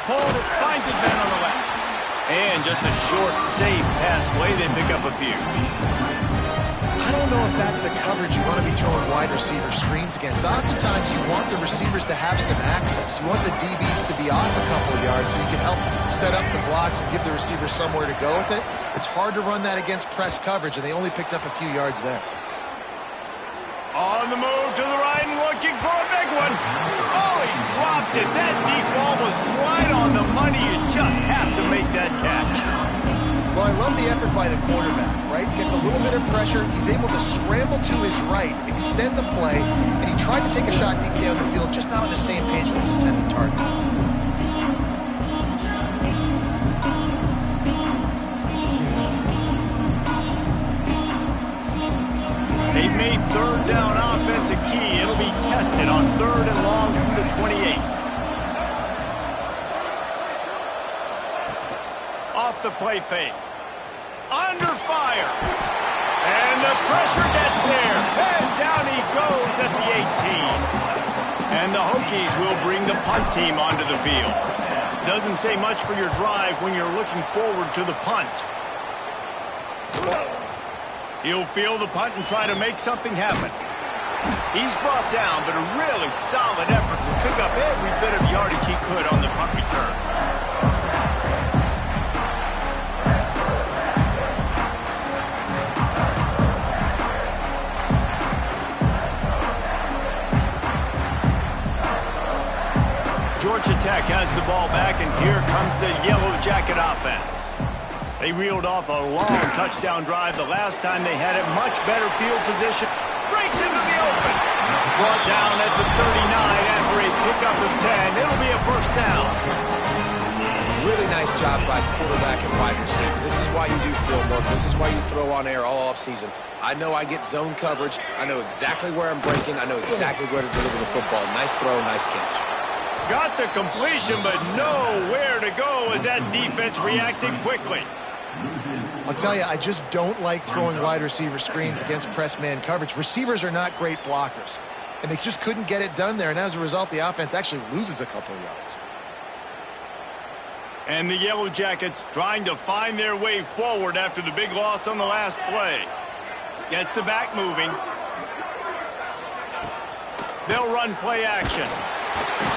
pulled. It finds his man on the left. And just a short, safe pass play. They pick up a few. I don't know if that's the coverage you want to be throwing wide receiver screens against. Oftentimes, you want the receivers to have some access. You want the DBs to be off a couple of yards so you can help set up the blocks and give the receiver somewhere to go with it. It's hard to run that against press coverage, and they only picked up a few yards there. On the move to the right and looking for a big one. Oh, he dropped it. That deep ball was right on the money. You just have to make that catch. Well, I love the effort by the quarterback, right? Gets a little bit of pressure. He's able to scramble to his right, extend the play, and he tried to take a shot deep down the field, just not on the same page with his intended target. They've made third down offense a key. It'll be tested on 3rd and long from the 28. Off the play fake. Under fire. And the pressure gets there. And down he goes at the 18. And the Hokies will bring the punt team onto the field. Doesn't say much for your drive when you're looking forward to the punt. He'll field the punt and try to make something happen. He's brought down, but a really solid effort to pick up every bit of yardage he could on the punt return. Georgia Tech has the ball back, and here comes the Yellow Jacket offense. They reeled off a long touchdown drive the last time they had it. Much better field position. Breaks into the open. Brought down at the 39 after a pickup of 10. It'll be a first down. Really nice job by quarterback and wide receiver. This is why you do film work. This is why you throw on air all offseason. I know I get zone coverage. I know exactly where I'm breaking. I know exactly where to deliver the football. Nice throw, nice catch. Got the completion, but nowhere to go as that defense reacted quickly. I'll tell you, I just don't like throwing wide receiver screens against press man coverage. Receivers are not great blockers, and they just couldn't get it done there, and as a result, the offense actually loses a couple of yards. And the Yellow Jackets trying to find their way forward after the big loss on the last play. Gets the back moving. They'll run play action.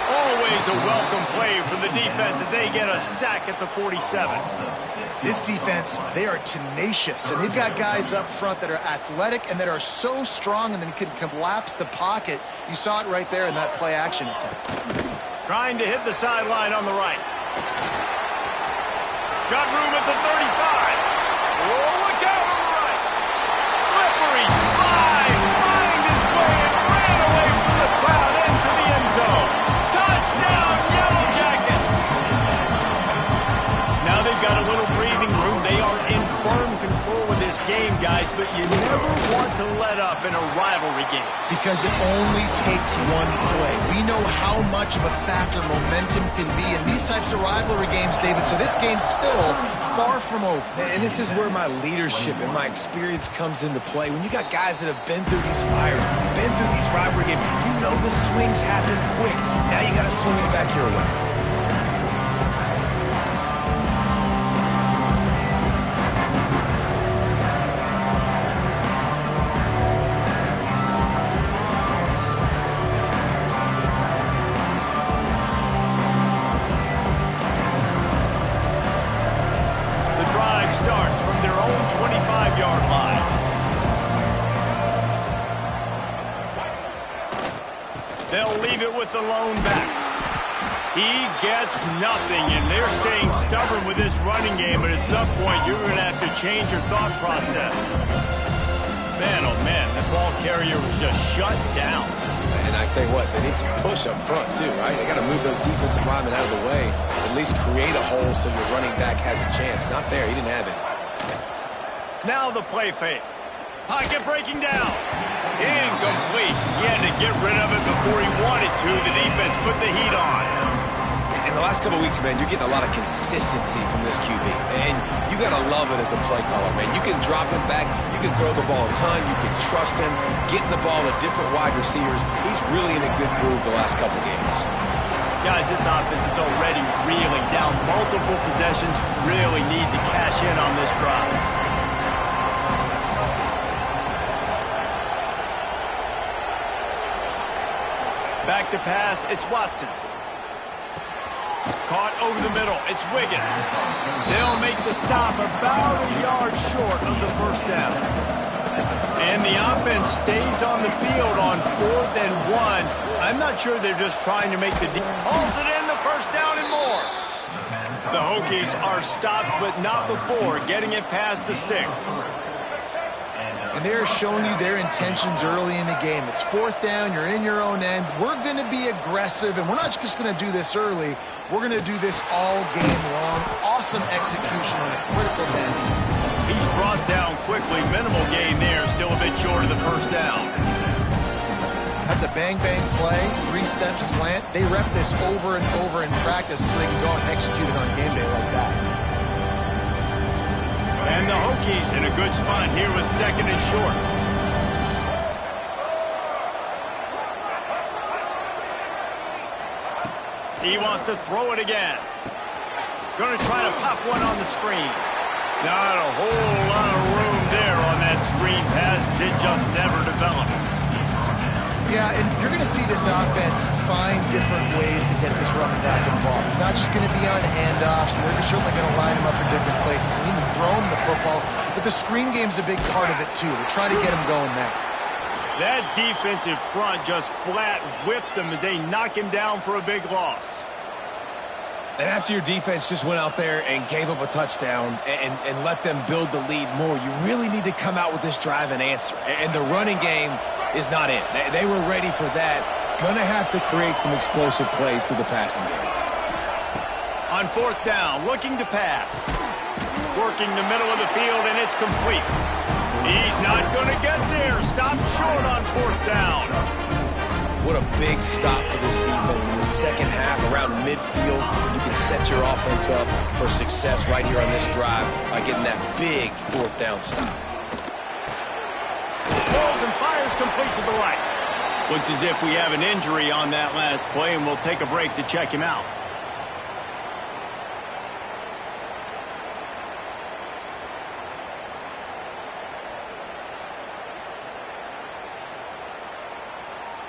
Always a welcome play from the defense as they get a sack at the 47. This defense, they are tenacious, and they've got guys up front that are athletic and that are so strong and then can collapse the pocket. You saw it right there in that play action attempt. Trying to hit the sideline on the right. Got room at the 35. Oh, look out on the right. Slippery slide. Find his way and ran away from the crowd into the end zone. Touchdown, Yellow Jackets. Now they've got a little breathing room. They are in firm control of this game, guys, but you never want to let up in a rivalry game. Because it only takes one play. We know how much of a factor momentum can be in these types of rivalry games, David, so this game's still far from over. And this is where my leadership and my experience comes into play. When you got guys that have been through these fires, been through these rivalry games, you know the swings happen quick. Now you got to swing it back your way. Starts from their own 25-yard line. They'll leave it with the lone back. He gets nothing, and they're staying stubborn with this running game, but at some point you're going to have to change your thought process. Man, oh man, the ball carrier was just shut down. And I tell you what, they need some push up front too, right? They got to move those defensive linemen out of the way, at least create a hole so your running back has a chance. Not there, he didn't have it. Now the play fake. Pocket breaking down. Incomplete. He had to get rid of it before he wanted to. The defense put the heat on. In the last couple of weeks, man, you're getting a lot of consistency from this QB. And you got to love it as a play caller, man. You can drop him back. You can throw the ball in time. You can trust him. Getting the ball to different wide receivers. He's really in a good groove the last couple games. Yeah, Guys, this offense is already reeling down multiple possessions. Really need to cash in on this drive. Back to pass, it's Watson. Caught over the middle, it's Wiggins. They'll make the stop about a yard short of the first down. And the offense stays on the field on 4th and 1. I'm not sure they're just trying to make the deal. Hauls it in, the first down and more. The Hokies are stopped, but not before getting it past the sticks. And they're showing you their intentions early in the game. It's 4th down, you're in your own end. We're going to be aggressive, and we're not just going to do this early. We're going to do this all game long. Awesome execution on a critical man. He's brought down quickly. Minimal gain there, still a bit short of the first down. That's a bang-bang play, 3-step slant. They rep this over and over in practice so they can go and execute it on game day like that. And the Hokies in a good spot here with 2nd and short. He wants to throw it again. Going to try to pop one on the screen. Not a whole lot of room there on that screen pass. It just never developed. Yeah, and you're going to see this offense find different ways to get this running back involved. It's not just going to be on handoffs, and they're certainly going to line him up in different places and even throw him the football. But the screen game's a big part of it, too. They're trying to get him going there. That defensive front just flat whipped them as they knock him down for a big loss. And after your defense just went out there and gave up a touchdown and let them build the lead more, you really need to come out with this drive and answer. And the running game is not it. They were ready for that. Gonna have to create some explosive plays through the passing game. On 4th down, looking to pass. Working the middle of the field, and it's complete. He's not gonna get there. Stopped short on 4th down. What a big stop for this defense in the second half around midfield. You can set your offense up for success right here on this drive by getting that big 4th down stop. Rolls and fires complete to the right. Looks as if we have an injury on that last play, and we'll take a break to check him out.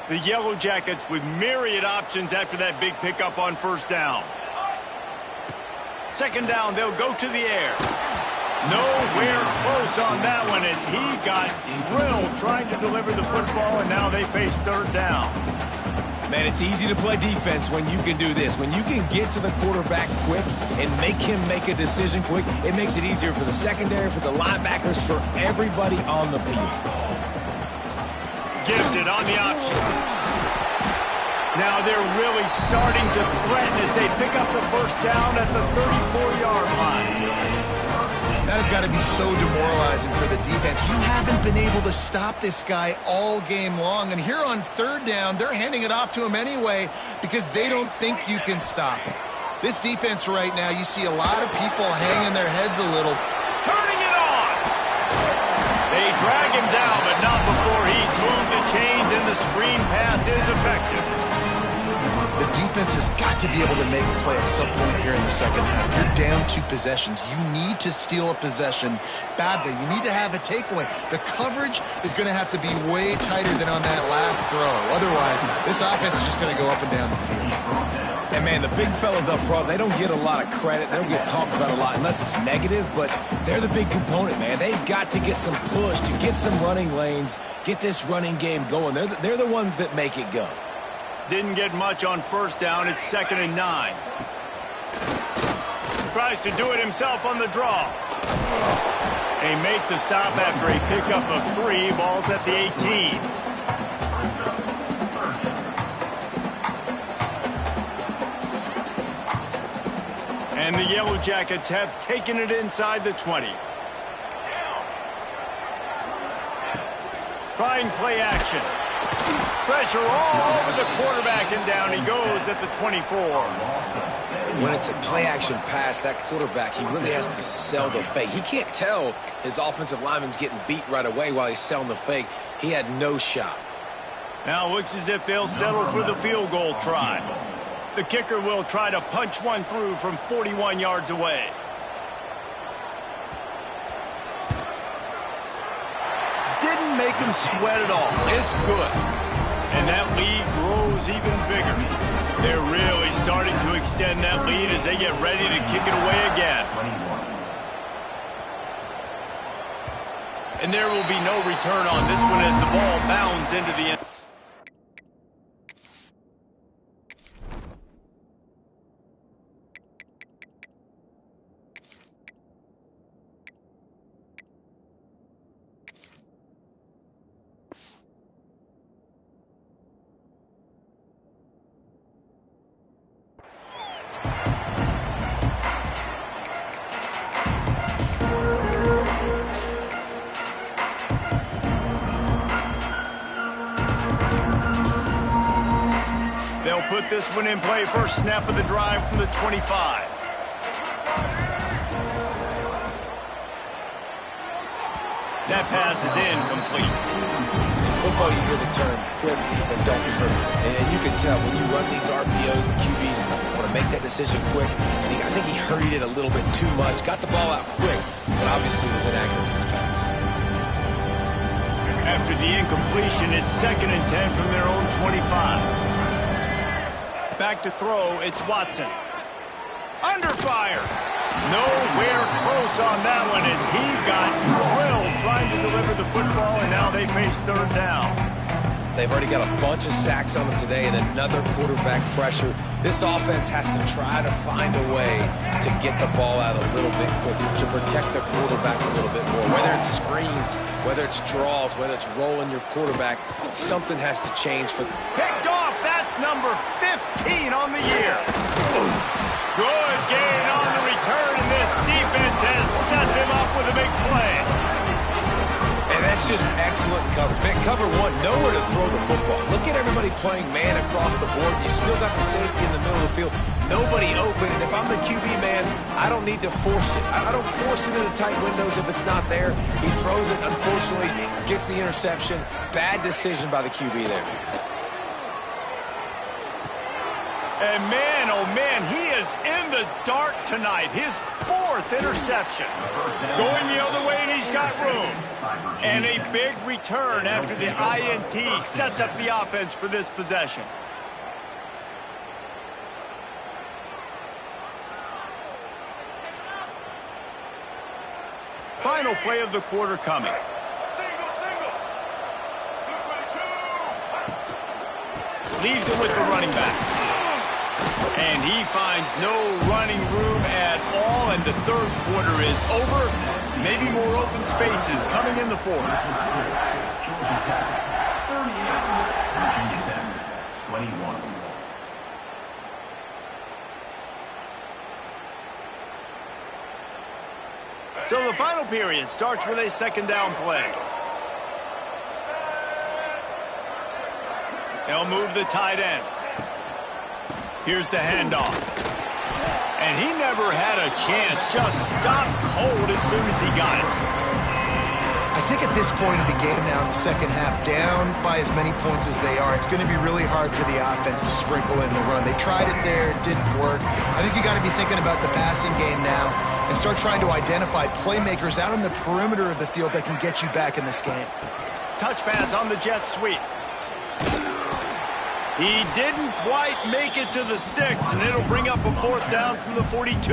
The Yellow Jackets with myriad options after that big pickup on 1st down. 2nd down, they'll go to the air. Nowhere close on that one as he got drilled trying to deliver the football, and now they face 3rd down. Man, it's easy to play defense when you can do this. When you can get to the quarterback quick and make him make a decision quick, it makes it easier for the secondary, for the linebackers, for everybody on the field. Gives it on the option. Now they're really starting to threaten as they pick up the 1st down at the 34-yard line. That has got to be so demoralizing for the defense. You haven't been able to stop this guy all game long. And here on 3rd down, they're handing it off to him anyway because they don't think you can stop him. This defense right now, you see a lot of people hanging their heads a little. Turning it on! They drag him down, but not before he's moved the chains and the screen pass is effective. The defense has got to be able to make a play at some point here in the second half. You're down 2 possessions. You need to steal a possession badly. You need to have a takeaway. The coverage is going to have to be way tighter than on that last throw. Otherwise, this offense is just going to go up and down the field. And, man, the big fellas up front, they don't get a lot of credit. They don't get talked about a lot unless it's negative, but they're the big component, man. They've got to get some push, to get some running lanes, get this running game going. They're the ones that make it go. Didn't get much on 1st down. It's 2nd and 9. Tries to do it himself on the draw. They make the stop after a pickup of 3. Ball's at the 18. And the Yellow Jackets have taken it inside the 20. Trying play action. Pressure all over the quarterback, and down he goes at the 24. When it's a play-action pass, that quarterback, he really has to sell the fake. He can't tell his offensive lineman's getting beat right away while he's selling the fake. He had no shot. Now looks as if they'll settle for the field goal try. The kicker will try to punch one through from 41 yards away. Didn't make him sweat at all. It's good. And that lead grows even bigger. They're really starting to extend that lead as they get ready to kick it away again. And there will be no return on this one as the ball bounds into the end. They'll put this one in play. First snap of the drive from the 25. That pass is incomplete. In football, you hear the term quick and don't hurt. And you can tell when you run these RPOs, the QBs want to make that decision quick. And I think he hurried it a little bit too much. Got the ball out quick, but obviously was inaccurate with his pass. After the incompletion, it's 2nd and 10 from their own 25. Back to throw, it's Watson. Under fire. Nowhere close on that one as he got drilled trying to deliver the football, and now they face 3rd down. They've already got a bunch of sacks on them today and another quarterback pressure. This offense has to try to find a way to get the ball out a little bit quicker, to protect the quarterback a little bit more. Whether it's screens, whether it's draws, whether it's rolling your quarterback, something has to change for them. Picked off, that's number 15 on the year. Good gain on the return, and this defense has set him up with a big play. And that's just excellent coverage. Man, cover one, nowhere to throw the football. Look at everybody playing man across the board. You still got the safety in the middle of the field. Nobody open, and if I'm the QB man, I don't need to force it. I don't force it into tight windows if it's not there. He throws it, unfortunately, gets the interception. Bad decision by the QB there. And man, oh man, he is in the dark tonight. His 4th interception. Going the other way, and he's got room. And a big return after the INT sets up the offense for this possession. Final play of the quarter coming. Leaves it with the running back. And he finds no running room at all, and the 3rd quarter is over. Maybe more open spaces coming in the 4th. So the final period starts with a 2nd down play. They'll move the tight end. Here's the handoff. And he never had a chance. Just stopped cold as soon as he got it. I think at this point of the game now in the 2nd half, down by as many points as they are, it's going to be really hard for the offense to sprinkle in the run. They tried it there, it didn't work. I think you got to be thinking about the passing game now and start trying to identify playmakers out on the perimeter of the field that can get you back in this game. Touch pass on the jet sweep. He didn't quite make it to the sticks, and it'll bring up a 4th down from the 42.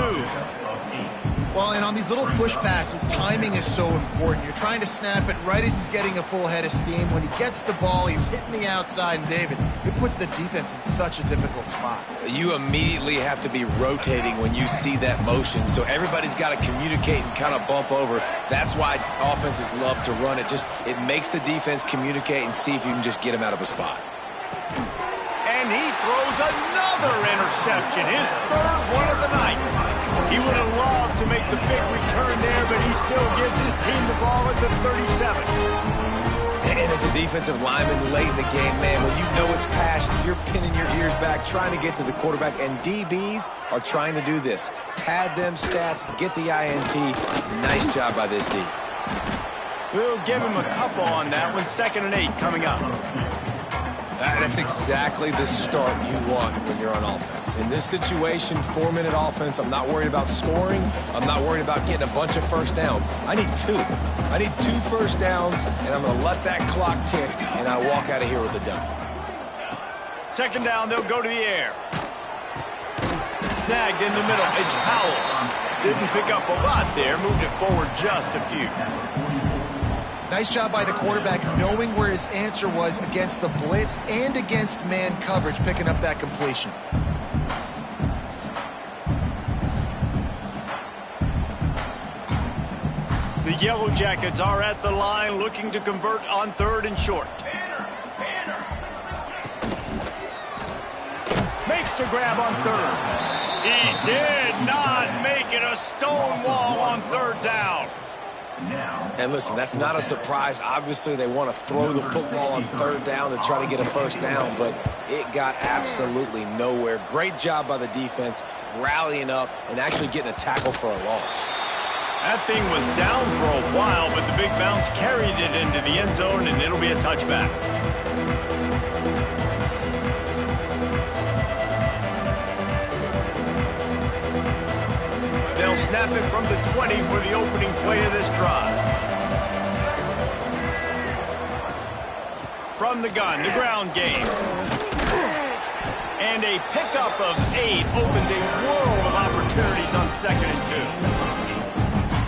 Well, and on these little push passes, timing is so important. You're trying to snap it right as he's getting a full head of steam. When he gets the ball, he's hitting the outside, and David, it puts the defense in such a difficult spot. You immediately have to be rotating when you see that motion, so everybody's got to communicate and kind of bump over. That's why offenses love to run it. It makes the defense communicate and see if you can just get him out of a spot. And he throws another interception, his 3rd one of the night. He would have loved to make the big return there, but he still gives his team the ball at the 37. And as a defensive lineman late in the game, man, when you know it's passed, you're pinning your ears back, trying to get to the quarterback, and DBs are trying to do this. Pad them stats, get the INT. Nice job by this D. We'll give him a couple on that one. 2nd and 8 coming up. That's exactly the start you want when you're on offense. In this situation, 4-minute offense, I'm not worried about scoring. I'm not worried about getting a bunch of first downs. I need 2. I need 2 first downs, and I'm going to let that clock tick, and I walk out of here with a W. Second down, they'll go to the air. Snagged in the middle. It's Powell. Didn't pick up a lot there. Moved it forward just a few. Nice job by the quarterback knowing where his answer was against the blitz and against man coverage, picking up that completion. The Yellow Jackets are at the line looking to convert on 3rd and short. Makes the grab on 3rd. He did not make it a stone wall on 3rd down. And listen, that's not a surprise. Obviously, they want to throw the football on 3rd down to try to get a first down, but it got absolutely nowhere. Great job by the defense, rallying up and actually getting a tackle for a loss. That thing was down for a while, but the big bounce carried it into the end zone, and it'll be a touchback. They'll snap it from the 20 for the opening play of this drive. From the gun, the ground game. And a pickup of 8 opens a world of opportunities on 2nd and 2.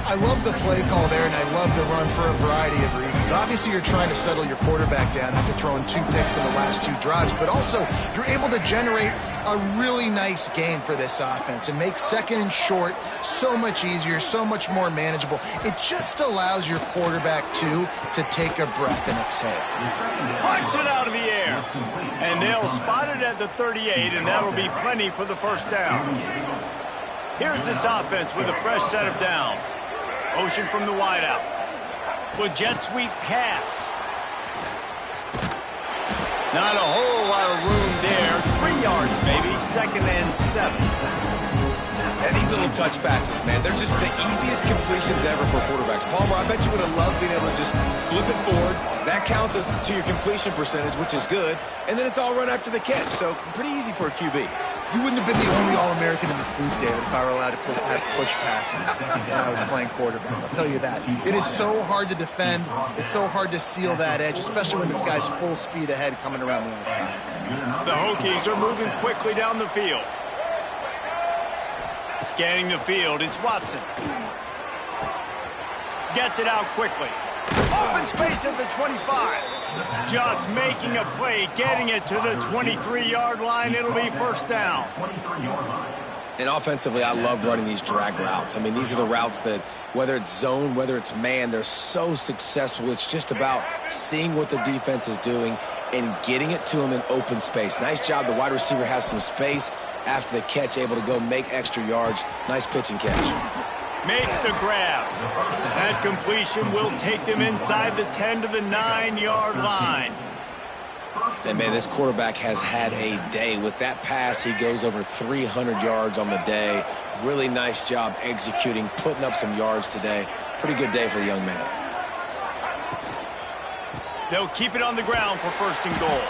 I love the play call there, and I love the run for a variety of reasons. Obviously, you're trying to settle your quarterback down after throwing 2 picks in the last 2 drives, but also you're able to generate a really nice game for this offense and make 2nd and short so much easier, so much more manageable. It just allows your quarterback, too, to take a breath and exhale. Punts it out of the air. And they'll spot it at the 38, and that'll be plenty for the first down. Here's this offense with a fresh set of downs. Motion from the wideout. With jet sweep pass. Not a whole lot of room there. 3 yards, maybe. 2nd and 7. And these little touch passes, man, they're just the easiest completions ever for quarterbacks. Palmer, I bet you would have loved being able to just flip it forward. That counts as to your completion percentage, which is good. And then it's all run after the catch, so pretty easy for a QB. You wouldn't have been the only All-American in this booth, David, if I were allowed to have push passes when I was playing quarterback. I'll tell you that. It is so hard to defend. It's so hard to seal that edge, especially when this guy's full speed ahead coming around the outside. The Hokies are moving quickly down the field. Scanning the field, it's Watson. Gets it out quickly. Open space at the 25. Just making a play, getting it to the 23-yard line. It'll be first down. And offensively, I love running these drag routes. I mean, these are the routes that, whether it's zone, whether it's man, they're so successful. It's just about seeing what the defense is doing and getting it to them in open space. Nice job. The wide receiver has some space after the catch, able to go make extra yards. Nice pitch and catch. Makes the grab. That completion will take them inside the 10 to the 9-yard line. And, man, this quarterback has had a day. With that pass, he goes over 300 yards on the day. Really nice job executing, putting up some yards today. Pretty good day for the young man. They'll keep it on the ground for 1st and goal.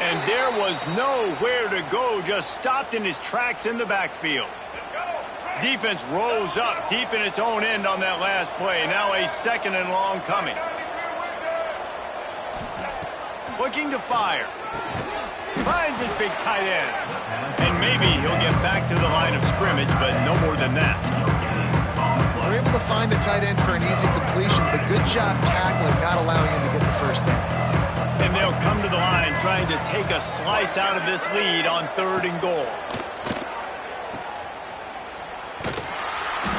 And there was nowhere to go, just stopped in his tracks in the backfield. Defense rose up deep in its own end on that last play. Now a 2nd and long coming. Looking to fire. Finds his big tight end. And maybe he'll get back to the line of scrimmage, but no more than that. We're able to find the tight end for an easy completion, but good job tackling, not allowing him to get the first down. And they'll come to the line trying to take a slice out of this lead on 3rd and goal.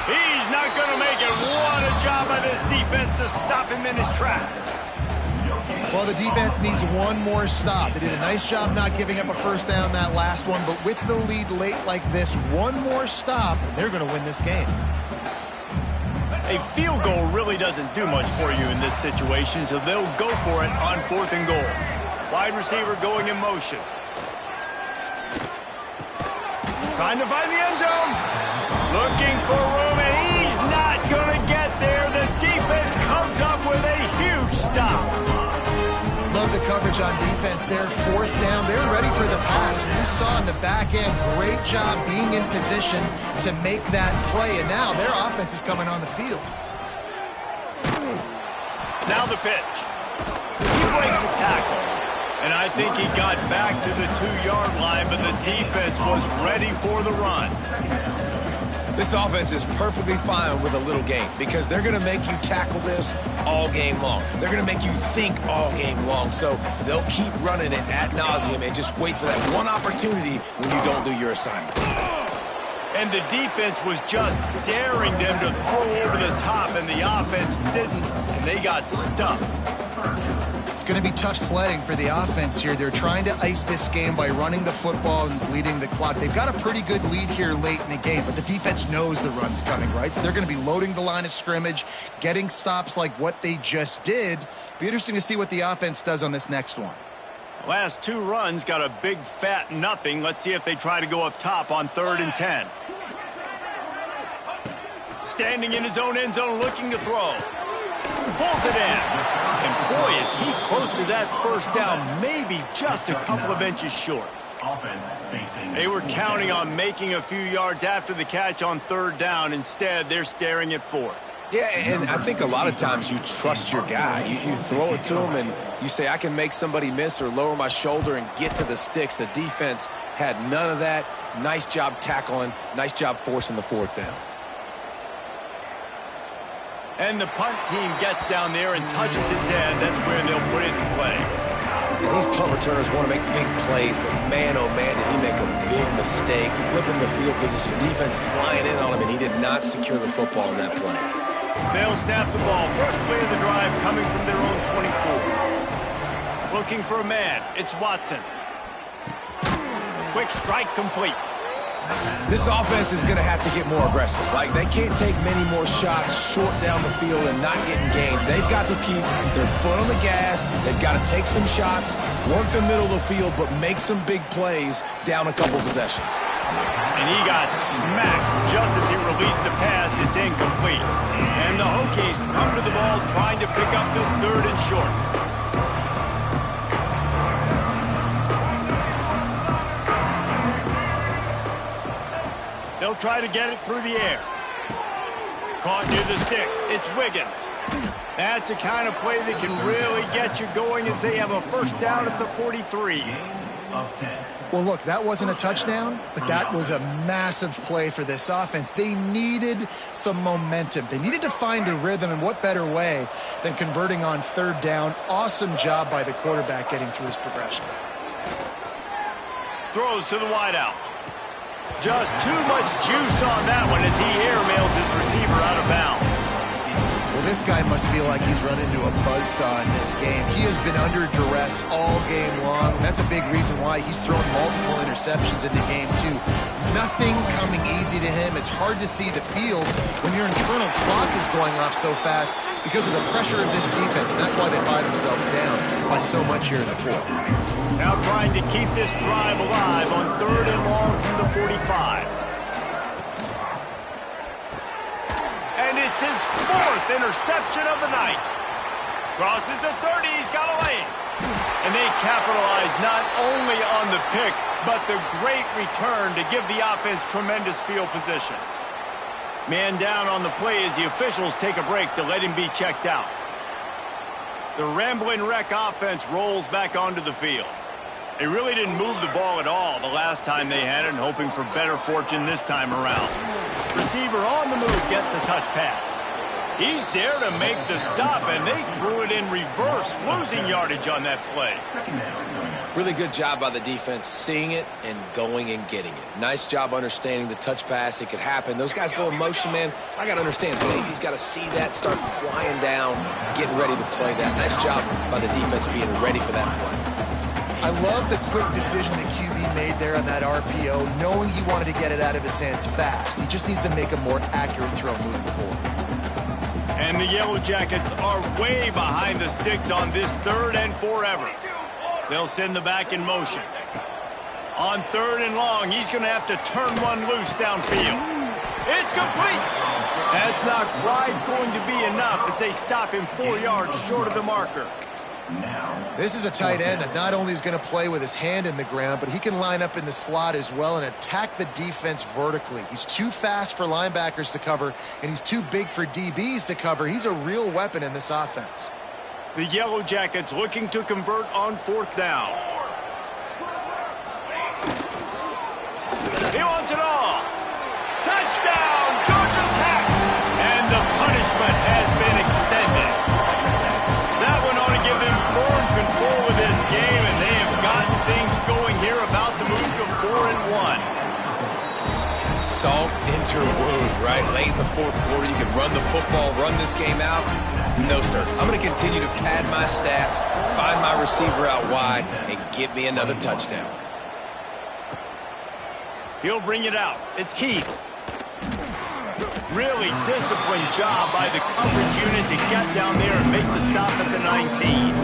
He's not going to make it. What a job by this defense to stop him in his tracks. Well, the defense needs one more stop. They did a nice job not giving up a first down that last one, but with the lead late like this, one more stop, and they're going to win this game. A field goal really doesn't do much for you in this situation, so they'll go for it on 4th and goal. Wide receiver going in motion. Trying to find the end zone. Looking for room, and he's not going to get there. The defense comes up with a huge stop. Love the coverage on defense there. Fourth down, they're ready for the pass. You saw in the back end, great job being in position to make that play, and now their offense is coming on the field. Now the pitch. He breaks a tackle. And I think he got back to the 2-yard line, but the defense was ready for the run. This offense is perfectly fine with a little game because they're going to make you tackle this all game long. They're going to make you think all game long. So they'll keep running it ad nauseum and just wait for that one opportunity when you don't do your assignment. And the defense was just daring them to throw over the top, and the offense didn't, and they got stuffed. It's going to be tough sledding for the offense here. They're trying to ice this game by running the football and bleeding the clock. They've got a pretty good lead here late in the game, but the defense knows the run's coming, right? So they're going to be loading the line of scrimmage, getting stops like what they just did. Be interesting to see what the offense does on this next one. Last 2 runs got a big fat nothing. Let's see if they try to go up top on 3rd and 10. Standing in his own end zone looking to throw. Pulls it in. And boy, is he close to that first down, maybe just a couple of inches short. They were counting on making a few yards after the catch on 3rd down. Instead, they're staring at 4th. Yeah, and I think a lot of times you trust your guy. You throw it to him and you say, I can make somebody miss or lower my shoulder and get to the sticks. The defense had none of that. Nice job tackling. Nice job forcing the 4th down. And the punt team gets down there and touches it dead. That's where they'll put it in play. And these punt returners want to make big plays, but man, oh man, did he make a big mistake. Flipping the field position, defense flying in on him, and he did not secure the football in that play. They'll snap the ball. First play of the drive coming from their own 24. Looking for a man. It's Watson. Quick strike complete. This offense is going to have to get more aggressive. Like, they can't take many more shots short down the field and not getting gains. They've got to keep their foot on the gas. They've got to take some shots, work the middle of the field, but make some big plays down a couple possessions. And he got smacked just as he released the pass. It's incomplete. And the Hokies come to the ball trying to pick up this 3rd and short. They'll try to get it through the air. Caught near the sticks. It's Wiggins. That's the kind of play that can really get you going as they have a first down at the 43. Well, look, that wasn't a touchdown, but that was a massive play for this offense. They needed some momentum. They needed to find a rhythm, and what better way than converting on 3rd down. Awesome job by the quarterback getting through his progression. Throws to the wideout. Just too much juice on that one as he airmails his receiver out of bounds. Well, this guy must feel like he's run into a buzzsaw in this game. He has been under duress all game long, and that's a big reason why he's thrown multiple interceptions in the game, too. Nothing coming easy to him. It's hard to see the field when your internal clock is going off so fast because of the pressure of this defense, and that's why they find themselves down by so much here in the 4th. Now trying to keep this drive alive on 3rd and long from the 45. And it's his 4th interception of the night. Crosses the 30, he's got a lane. And they capitalize not only on the pick, but the great return to give the offense tremendous field position. Man down on the play as the officials take a break to let him be checked out. The Ramblin' Wreck offense rolls back onto the field. They really didn't move the ball at all the last time they had it, and hoping for better fortune this time around. Receiver on the move gets the touch pass. He's there to make the stop, and they threw it in reverse, losing yardage on that play. Really good job by the defense seeing it and going and getting it. Nice job understanding the touch pass. It could happen. Those guys go in motion, man. I got to understand. Safety's got to see that, start flying down, getting ready to play that. Nice job by the defense being ready for that play. I love the quick decision the QB made there on that RPO, knowing he wanted to get it out of his hands fast. He just needs to make a more accurate throw moving forward. And the Yellow Jackets are way behind the sticks on this 3rd and forever. They'll send the back in motion. On 3rd and long, he's going to have to turn one loose downfield. It's complete. That's not quite going to be enough as they stop him 4 yards short of the marker. This is a tight end that not only is going to play with his hand in the ground, but he can line up in the slot as well and attack the defense vertically. He's too fast for linebackers to cover, and he's too big for DBs to cover. He's a real weapon in this offense. The Yellow Jackets looking to convert on 4th down. He wants it all. Touchdown, Georgia Tech! And the punishment has been extended. That one ought to give them full control of this game, and they have gotten things going here, about to move to 4-1. Salt into a wound, right? Late in the 4th quarter, you can run the football, run this game out. No, sir. I'm going to continue to pad my stats, find my receiver out wide, and get me another touchdown. He'll bring it out. It's Keith. Really disciplined job by the coverage unit to get down there and make the stop at the 19.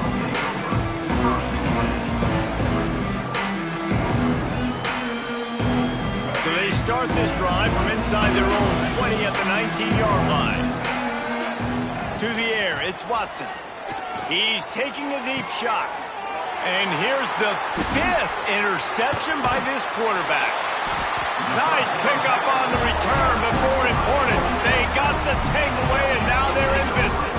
So they start this drive from inside their own 20 at the 19-yard line. To the air, it's Watson. He's taking a deep shot. And here's the 5th interception by this quarterback. Nice pickup on the return, but more important, they got the takeaway, and now they're in business.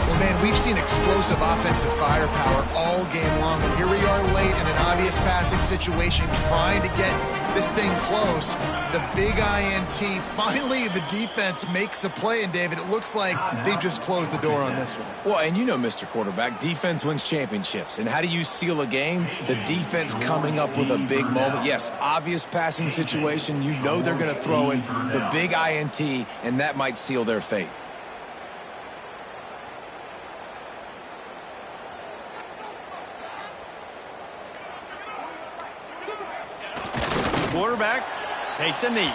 Well, man, we've seen explosive offensive firepower all game long, and here we are late in an obvious passing situation trying to get this thing close. The big INT, finally the defense makes a play, and David, it looks like they just closed the door on this one. Well, and you know, Mr. Quarterback, defense wins championships. And how do you seal a game? The defense coming up with a big moment. Yes, obvious passing situation. You know they're going to throw in the big INT, and that might seal their fate. Quarterback takes a knee.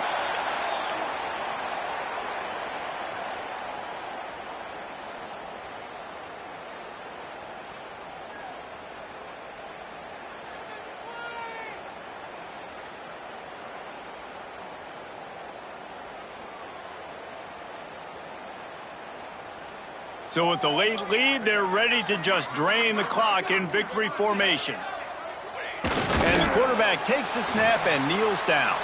So with the late lead, they're ready to just drain the clock in victory formation. And the quarterback takes the snap and kneels down.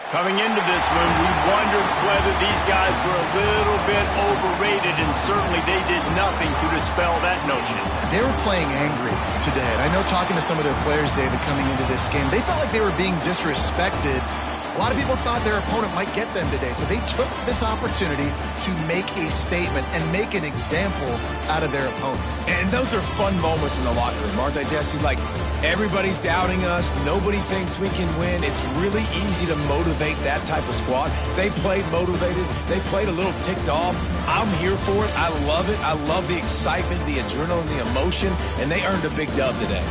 Coming into this one, we wondered whether these guys were a little bit overrated, and certainly they did nothing to dispel that notion. They were playing angry today. And I know talking to some of their players, David, coming into this game, they felt like they were being disrespected. A lot of people thought their opponent might get them today, so they took this opportunity to make a statement and make an example out of their opponent. And those are fun moments in the locker room, aren't they, Jesse? Like, everybody's doubting us. Nobody thinks we can win. It's really easy to motivate that type of squad. They played motivated. They played a little ticked off. I'm here for it. I love it. I love the excitement, the adrenaline, the emotion, and they earned a big dub today.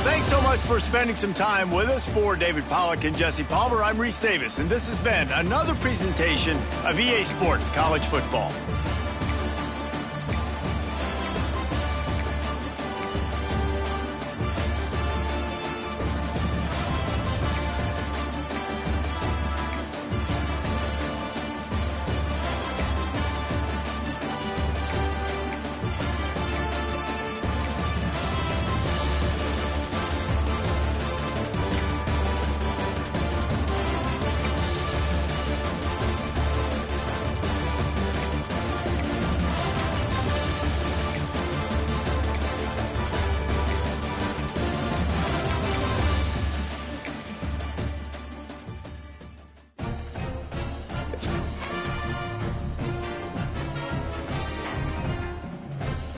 Thanks so much for spending some time with us. For David Pollack and Jesse Palmer, I'm Reese Davis, and this has been another presentation of EA Sports College Football.